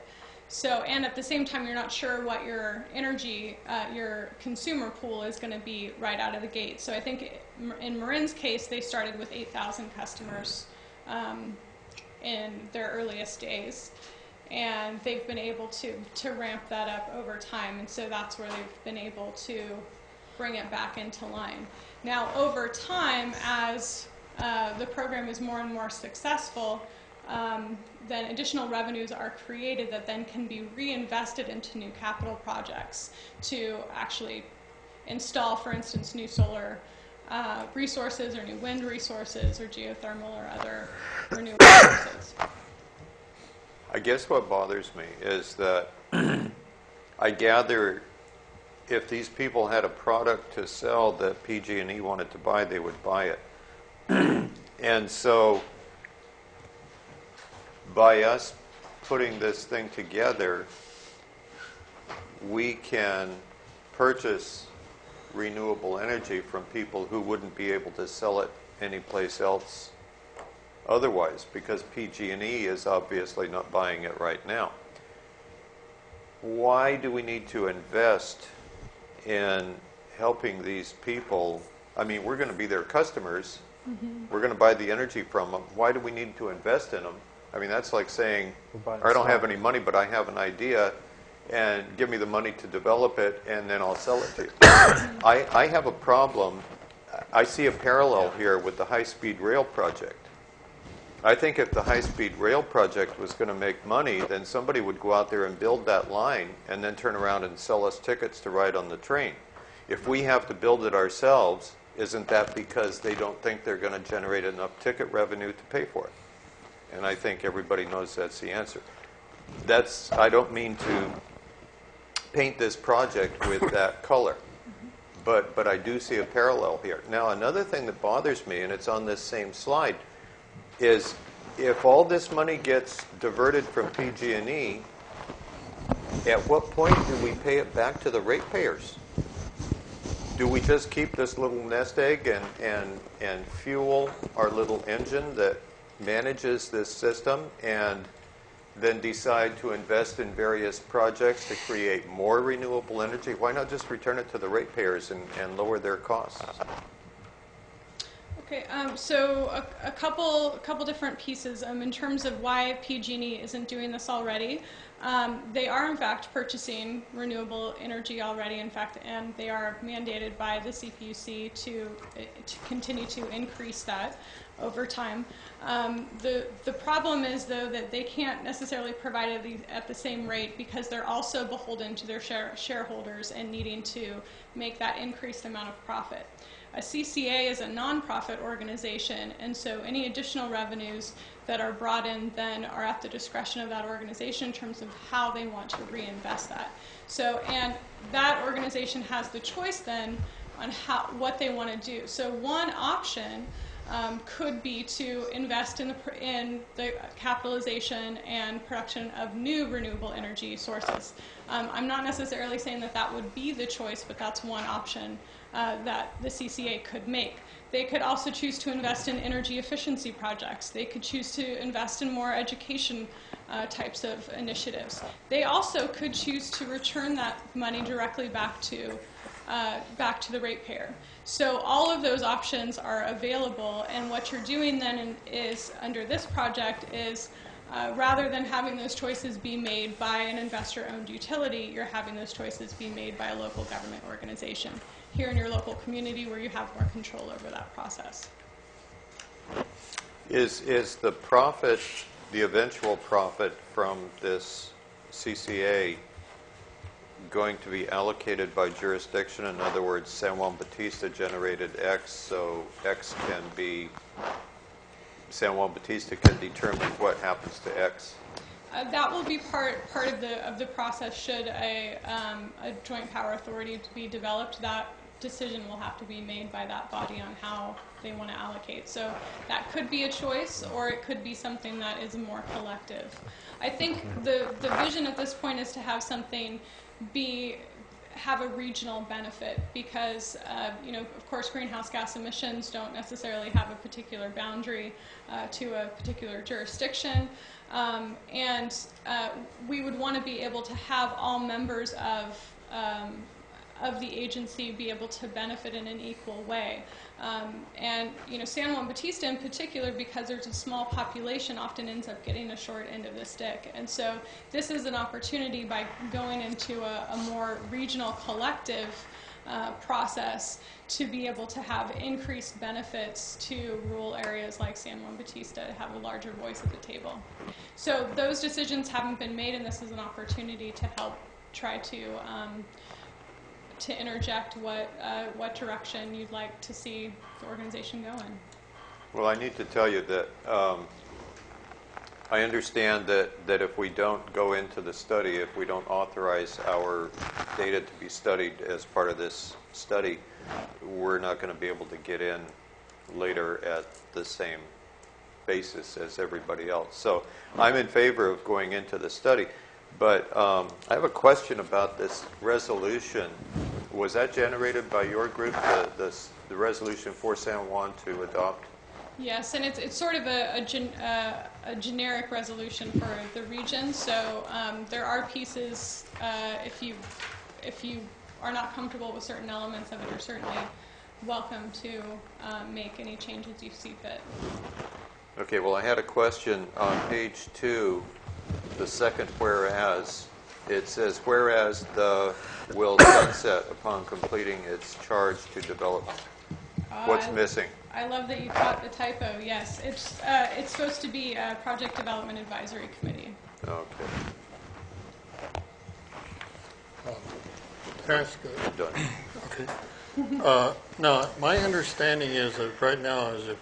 So, and at the same time, you're not sure what your energy, your consumer pool is going to be right out of the gate. So I think in Marin's case, they started with 8,000 customers in their earliest days. And they've been able to ramp that up over time. And so that's where they've been able to bring it back into line. Now, over time, as the program is more and more successful, then additional revenues are created that then can be reinvested into new capital projects to actually install, for instance, new solar resources or new wind resources or geothermal or other renewable sources. I guess what bothers me is that I gather if these people had a product to sell that PG&E wanted to buy, they would buy it. And so by us putting this thing together, we can purchase renewable energy from people who wouldn't be able to sell it anyplace else otherwise, because PG&E is obviously not buying it right now. Why do we need to invest in helping these people? I mean, we're going to be their customers. Mm-hmm. We're going to buy the energy from them. Why do we need to invest in them? I mean, that's like saying, I don't have any money, but I have an idea, and give me the money to develop it, and then I'll sell it to you. I have a problem. I see a parallel here with the high-speed rail project. I think if the high-speed rail project was going to make money, then somebody would go out there and build that line and then turn around and sell us tickets to ride on the train. If we have to build it ourselves, isn't that because they don't think they're going to generate enough ticket revenue to pay for it? And I think everybody knows that's the answer. I don't mean to paint this project with that color, but I do see a parallel here. Now, another thing that bothers me, and it's on this same slide, is if all this money gets diverted from PG&E, at what point do we pay it back to the ratepayers? Do we just keep this little nest egg and fuel our little engine that manages this system and then decide to invest in various projects to create more renewable energy? Why not just return it to the ratepayers and lower their costs? Okay, so a couple different pieces in terms of why PG&E isn't doing this already. They are in fact purchasing renewable energy already, in fact, and they are mandated by the CPUC to continue to increase that over time. The problem is, though, that they can't necessarily provide it at the same rate because they're also beholden to their shareholders and needing to make that increased amount of profit. A CCA is a nonprofit organization, and so any additional revenues that are brought in then are at the discretion of that organization in terms of how they want to reinvest that. So, and that organization has the choice then on what they want to do. So one option could be to invest in the capitalization and production of new renewable energy sources. I'm not necessarily saying that that would be the choice, but that's one option that the CCA could make. They could also choose to invest in energy efficiency projects. They could choose to invest in more education types of initiatives. They also could choose to return that money directly back to the ratepayer. So all of those options are available, and what you're doing then is, under this project, is rather than having those choices be made by an investor-owned utility, you're having those choices be made by a local government organization here in your local community where you have more control over that process. Is the profit, the eventual profit from this CCA, going to be allocated by jurisdiction? In other words, San Juan Bautista generated X, so X can be, San Juan Bautista can determine what happens to X? That will be part of the process. Should a joint power authority be developed, that decision will have to be made by that body on how they want to allocate. So that could be a choice, or it could be something that is more collective. I think the vision at this point is to have something have a regional benefit, because of course greenhouse gas emissions don't necessarily have a particular boundary to a particular jurisdiction, and we would want to be able to have all members of the agency be able to benefit in an equal way. And San Juan Bautista in particular, because there's a small population, often ends up getting a short end of the stick. And so this is an opportunity, by going into a more regional collective process, to be able to have increased benefits to rural areas like San Juan Bautista, to have a larger voice at the table. So those decisions haven't been made, and this is an opportunity to help try to to interject what direction you'd like to see the organization go in. Well, I need to tell you that I understand that if we don't go into the study, if we don't authorize our data to be studied as part of this study, we're not going to be able to get in later at the same basis as everybody else. So I'm in favor of going into the study. But I have a question about this resolution. Was that generated by your group, the resolution for San Juan to adopt? Yes, and it's sort of a generic resolution for the region. So there are pieces, if you are not comfortable with certain elements of it, you're certainly welcome to make any changes you see fit. Okay, well, I had a question on page 2, the second whereas. It says, whereas the will sunset upon completing its charge to develop. What's missing? I love that you caught the typo. Yes, it's supposed to be a Project Development Advisory Committee. Okay. Can I ask I'm done. Okay. Now, my understanding is that right now is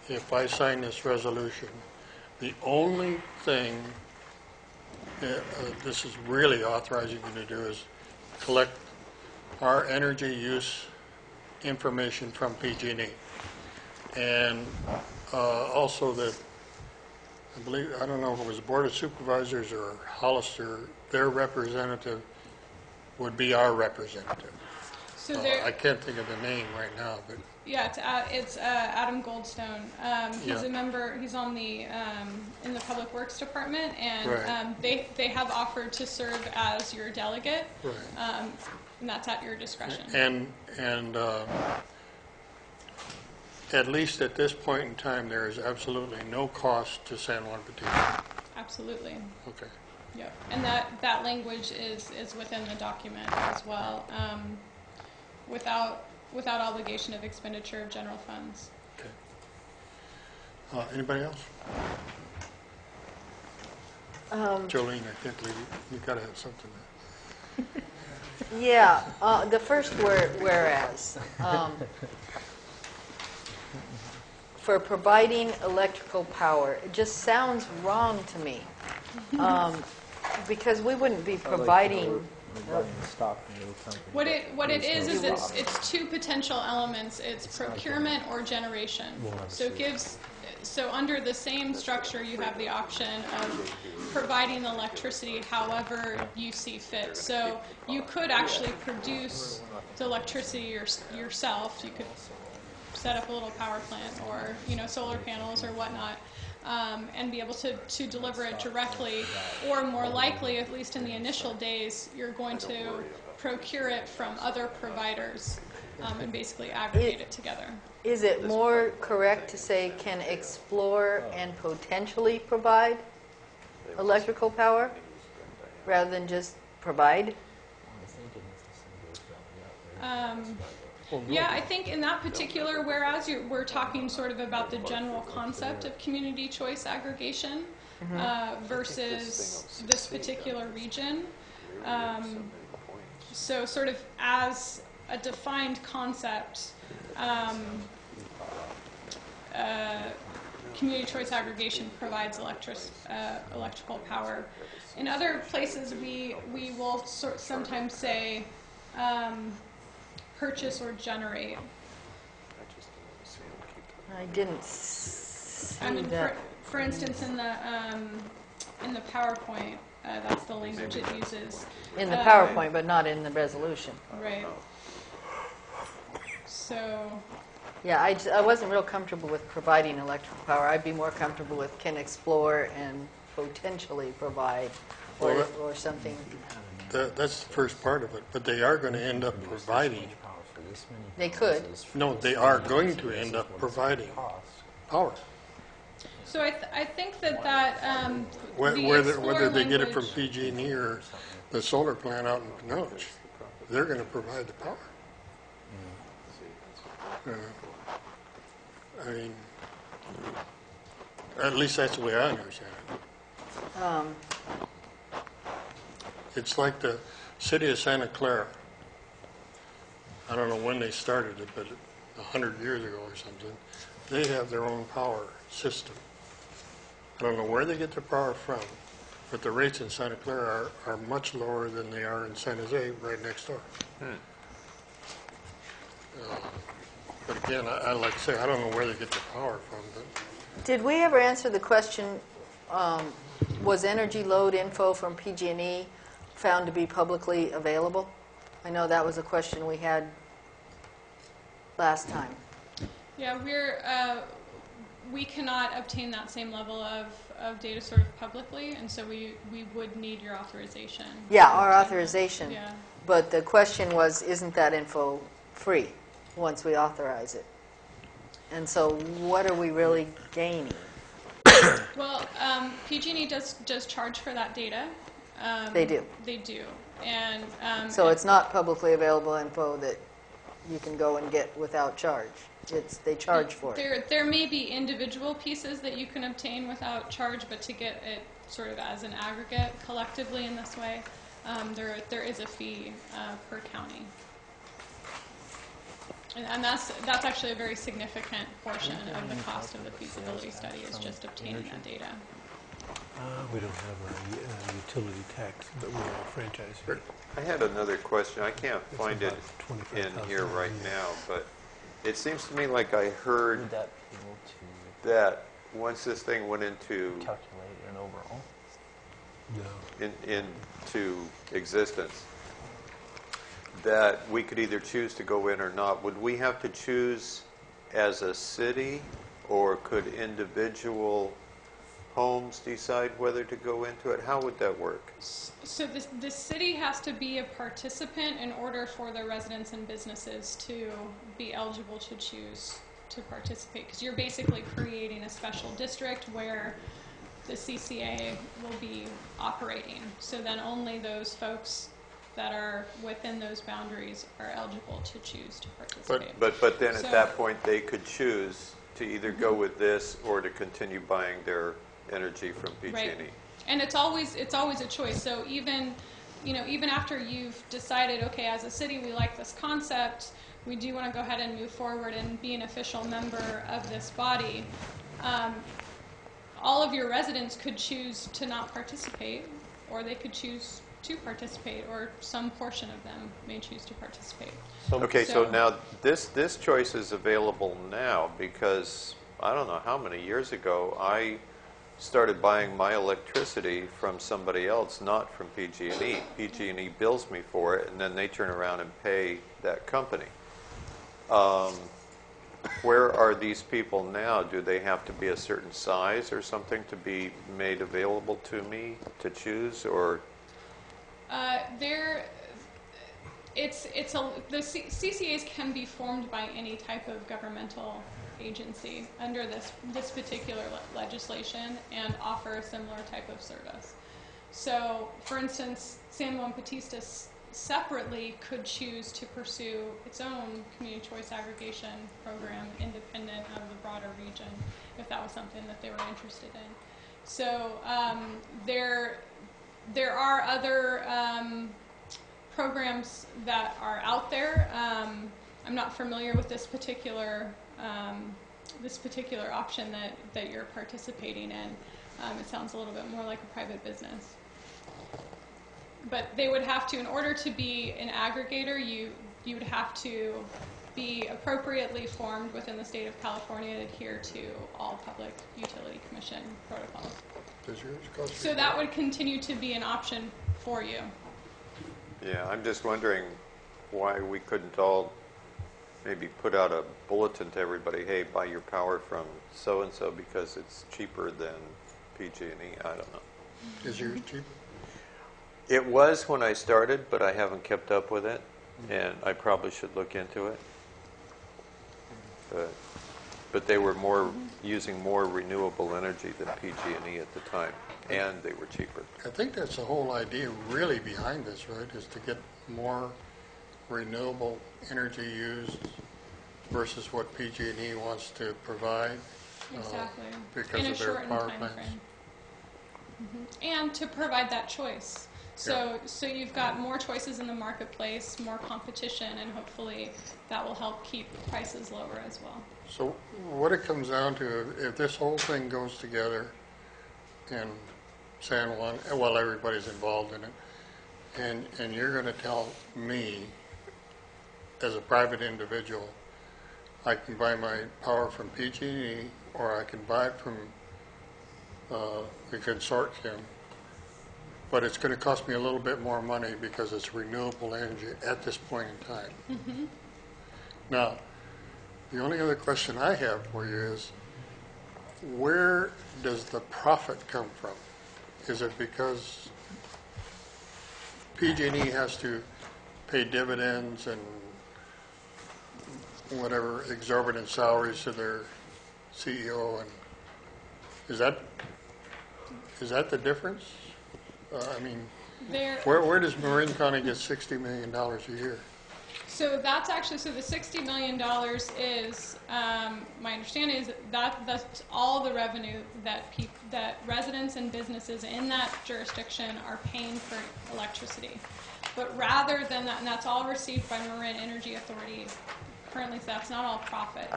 if I sign this resolution, the only thing this is really authorizing you to do is collect our energy use information from PG&E. And also that, I don't know if it was Board of Supervisors or Hollister, their representative would be our representative. So I can't think of the name right now, but yeah, it's Adam Goldstone. He's a member. He's on the in the Public Works Department, and right. They have offered to serve as your delegate, right. And that's at your discretion. And at least at this point in time, there is absolutely no cost to San Juan Bautista. Absolutely. Okay. Yep. And that language is within the document as well, without obligation of expenditure of general funds. Okay. Anybody else? Jolene, I can't believe you got to have something there. Yeah, the first whereas. For providing electrical power, it just sounds wrong to me. Because we wouldn't be providing. What it is it's two potential elements. It's procurement or generation. So under the same structure, you have the option of providing the electricity however you see fit. So you could actually produce the electricity yourself. You could set up a little power plant or solar panels or whatnot. And be able to deliver it directly, or more likely, at least in the initial days, you're going to procure it from other providers and basically aggregate it together. Is it more correct to say can explore and potentially provide electrical power rather than just provide? Yeah, I think in that particular, whereas we're talking sort of about the general concept of community choice aggregation versus this particular region. So sort of as a defined concept, community choice aggregation provides electrical power. In other places, we will sometimes say purchase or generate. I didn't see that. For instance, in the PowerPoint, that's the language it uses. In the PowerPoint, but not in the resolution. Right. So. Yeah, I wasn't real comfortable with providing electrical power. I'd be more comfortable with can explore and potentially provide, or something. That's the first part of it, but they are going to end up providing. They could. No, they are going to end up providing power. So I think that whether they get it from PG&E or the solar plant out in Pinoch, they're going to provide the power. I mean, at least that's the way I understand it. It's like the city of Santa Clara. I don't know when they started it, but 100 years ago or something, they have their own power system. I don't know where they get their power from, but the rates in Santa Clara are much lower than they are in San Jose, right next door. But again, I like to say, I don't know where they get their power from. But Did we ever answer the question, was energy load info from PG&E found to be publicly available? I know that was a question we had last time. Yeah, we cannot obtain that same level of data sort of publicly, and so we would need your authorization. Yeah, our authorization. Yeah. But the question was, isn't that info free once we authorize it? And so what are we really gaining? Well, PG&E does charge for that data. They do. They do. And so it's not publicly available info that you can go and get without charge. They charge for it. There may be individual pieces that you can obtain without charge, but to get it sort of as an aggregate collectively in this way, there is a fee per county. And that's actually a very significant portion of the cost of the feasibility study is just obtaining that data. We don't have a utility tax, but we have a franchise fee. I had another question. I can't find it in here right now, but it seems to me like I heard that once this thing went into calculate an overall into existence, that we could either choose to go in or not. Would we have to choose as a city, or could individual homes decide whether to go into it? How would that work? So the city has to be a participant in order for the residents and businesses to be eligible to choose to participate, because you're basically creating a special district where the CCA will be operating. So then only those folks that are within those boundaries are eligible to choose to participate. But then at that point they could choose to either go with this or to continue buying their energy from PG&E. Right. And it's always a choice. So even after you've decided, okay, as a city we like this concept, we do want to go ahead and move forward and be an official member of this body, all of your residents could choose to not participate, or they could choose to participate, or some portion of them may choose to participate. Okay, so now this choice is available now, because I don't know how many years ago I started buying my electricity from somebody else, not from PG&E. PG&E bills me for it, and then they turn around and pay that company. Where are these people now? Do they have to be a certain size or something to be made available to me to choose, or? The CCAs can be formed by any type of governmental agency under this particular legislation and offer a similar type of service. So, for instance, San Juan Bautista separately could choose to pursue its own community choice aggregation program independent of the broader region if that was something that they were interested in. So there are other programs that are out there. I'm not familiar with this particular option that you're participating in. It sounds a little bit more like a private business. But they would have to, in order to be an aggregator, you would have to be appropriately formed within the state of California and adhere to all Public Utility Commission protocols. Does yours go So that would continue to be an option for you. Yeah, I'm just wondering why we couldn't all maybe put out a bulletin to everybody, hey, buy your power from so-and-so because it's cheaper than PG&E. I don't know. Is yours cheap? It was when I started, but I haven't kept up with it, and I probably should look into it. But they were using more renewable energy than PG&E at the time, and they were cheaper. I think that's the whole idea really behind this, right, is to get more renewable energy used versus what PG&E wants to provide. Exactly. Because in a of their shortened power time plants. frame. And to provide that choice. So you've got more choices in the marketplace, more competition, and hopefully that will help keep prices lower as well. So what it comes down to, if this whole thing goes together in San Juan, well, everybody's involved in it, and you're going to tell me, as a private individual, I can buy my power from PG&E, or I can buy it from the consortium, but it's going to cost me a little bit more money because it's renewable energy at this point in time. Mm-hmm. Now, the only other question I have for you is, where does the profit come from? Is it because PG&E has to pay dividends and whatever exorbitant salaries to their CEO, and is that the difference? I mean, where does Marin County get $60 million a year? So that's actually, so the $60 million is, my understanding is that's all the revenue that residents and businesses in that jurisdiction are paying for electricity. But rather than that, and that's all received by Marin Energy Authority currently, so that's not all profit.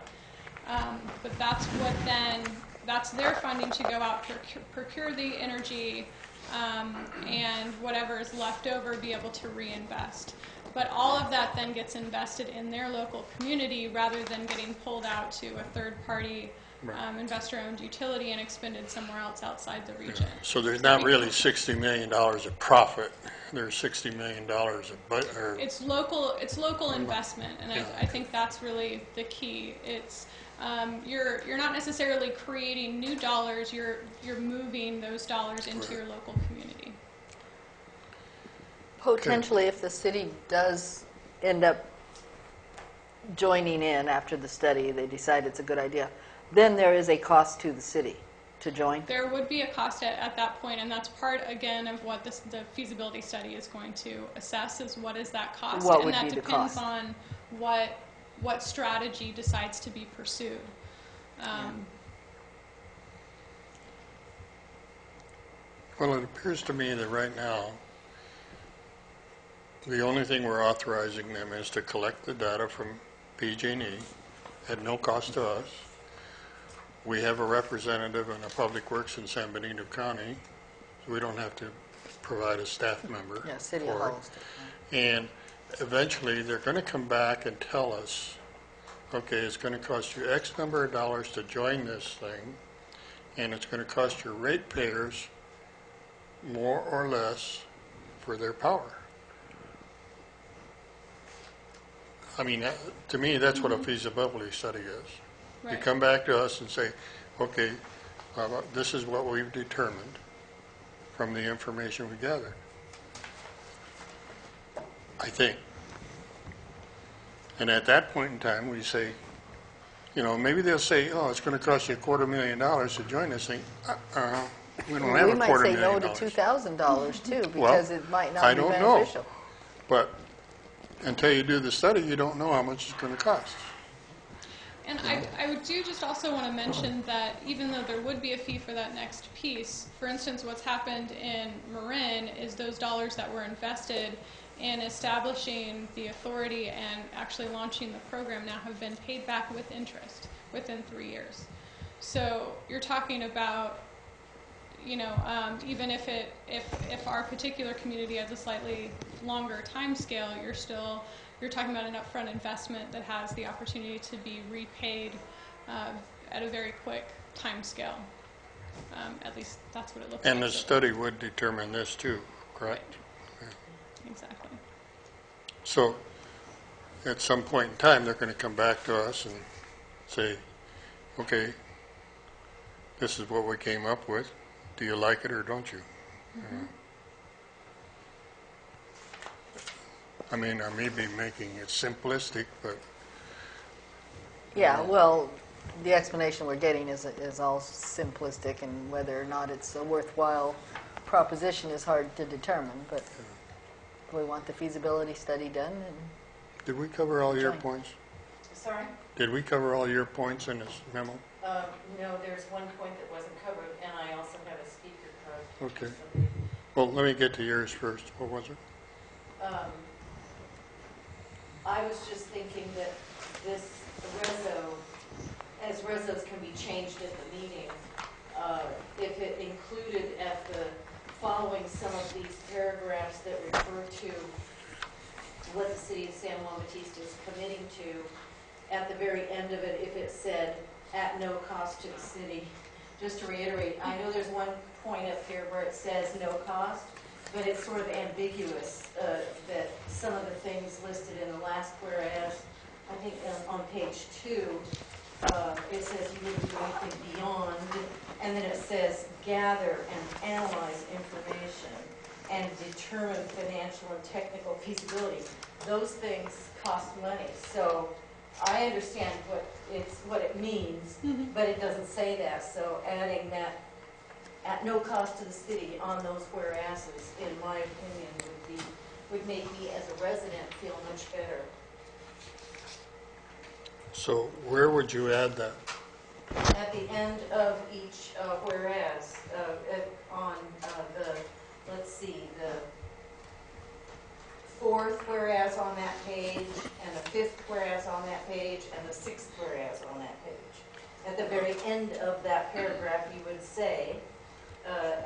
But that's what then, that's their funding to go out, procure the energy, and whatever is left over be able to reinvest. But all of that then gets invested in their local community rather than getting pulled out to a third-party investor-owned utility and expended somewhere else outside the region. Yeah. So there's not really $60 million of profit. There's $60 million of It's local investment, and I think that's really the key. It's you're not necessarily creating new dollars. You're moving those dollars into your local community. Potentially, if the city does end up joining in after the study, they decide it's a good idea, then there is a cost to the city to join? There would be a cost at that point, and that's part, again, of what the feasibility study is going to assess, is what is that cost. What and would that be the depends cost? on what strategy decides to be pursued. Well, it appears to me that right now, the only thing we're authorizing them is to collect the data from PG&E at no cost to us. We have a representative in the Public Works in San Benito County, so we don't have to provide a staff member. Yeah, City for of it. Hollister. And eventually, they're going to come back and tell us, okay, it's going to cost you X number of dollars to join this thing, and it's going to cost your ratepayers more or less for their power. I mean, to me, that's what a feasibility study is. Right. You come back to us and say, okay, this is what we've determined from the information we gathered. I think. And at that point in time, we say, you know, maybe they'll say, oh, it's going to cost you $250,000 to join this thing. We don't have We $250,000. might say no to $2,000 too, because it might not be beneficial. But until you do the study, you don't know how much it's going to cost. And I do just also want to mention that even though there would be a fee for that next piece, for instance, what's happened in Marin is those dollars that were invested in establishing the authority and actually launching the program now have been paid back with interest within 3 years. So you're talking about, you know, even if our particular community has a slightly longer time scale, you're talking about an upfront investment that has the opportunity to be repaid at a very quick time scale. At least that's what it looks like. And the study would determine this too, correct? Right. Exactly. So at some point in time, they're going to come back to us and say, okay, this is what we came up with. Do you like it or don't you? Mm-hmm. I mean, I may be making it simplistic, but... Yeah, well, the explanation we're getting is all simplistic, and whether or not it's a worthwhile proposition is hard to determine, but we want the feasibility study done. And did we cover all your points? Sorry? Did we cover all your points in this memo? No, there's one point that wasn't covered, and I also have a speaker card. Okay. Well, let me get to yours first. What was it? I was just thinking that this reso, as resos can be changed at the meeting, if it included at the following some of these paragraphs that refer to what the city of San Juan Bautista is committing to, at the very end of it, if it said, at no cost to the city. Just to reiterate, I know there's one point up here where it says no cost, but it's sort of ambiguous that some of the things listed in the last whereas, I think on page 2, it says you wouldn't do anything beyond, and then it says gather and analyze information and determine financial and technical feasibility. Those things cost money, so I understand what it means, but it doesn't say that. So adding that at no cost to the city on those whereases, in my opinion, would make me as a resident feel much better. So where would you add that? At the end of each whereas, on the, let's see, the 4th whereas on that page, and the 5th whereas on that page, and the 6th whereas on that page. At the very end of that paragraph, you would say,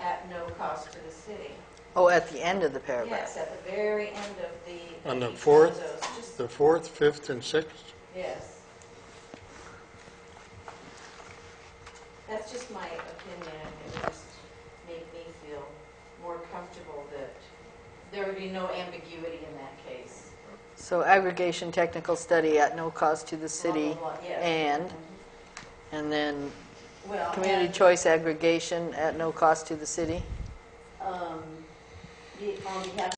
at no cost to the city. Oh, at the end of the paragraph? Yes, at the very end of the... On the each 4th, one of those. Just, the 4th, 5th, and 6th? yes. That's just my opinion, and it would just make me feel more comfortable that there would be no ambiguity in that case. So aggregation technical study at no cost to the city, Blah, blah, blah, yes. and then Well, community choice aggregation at no cost to the city? On behalf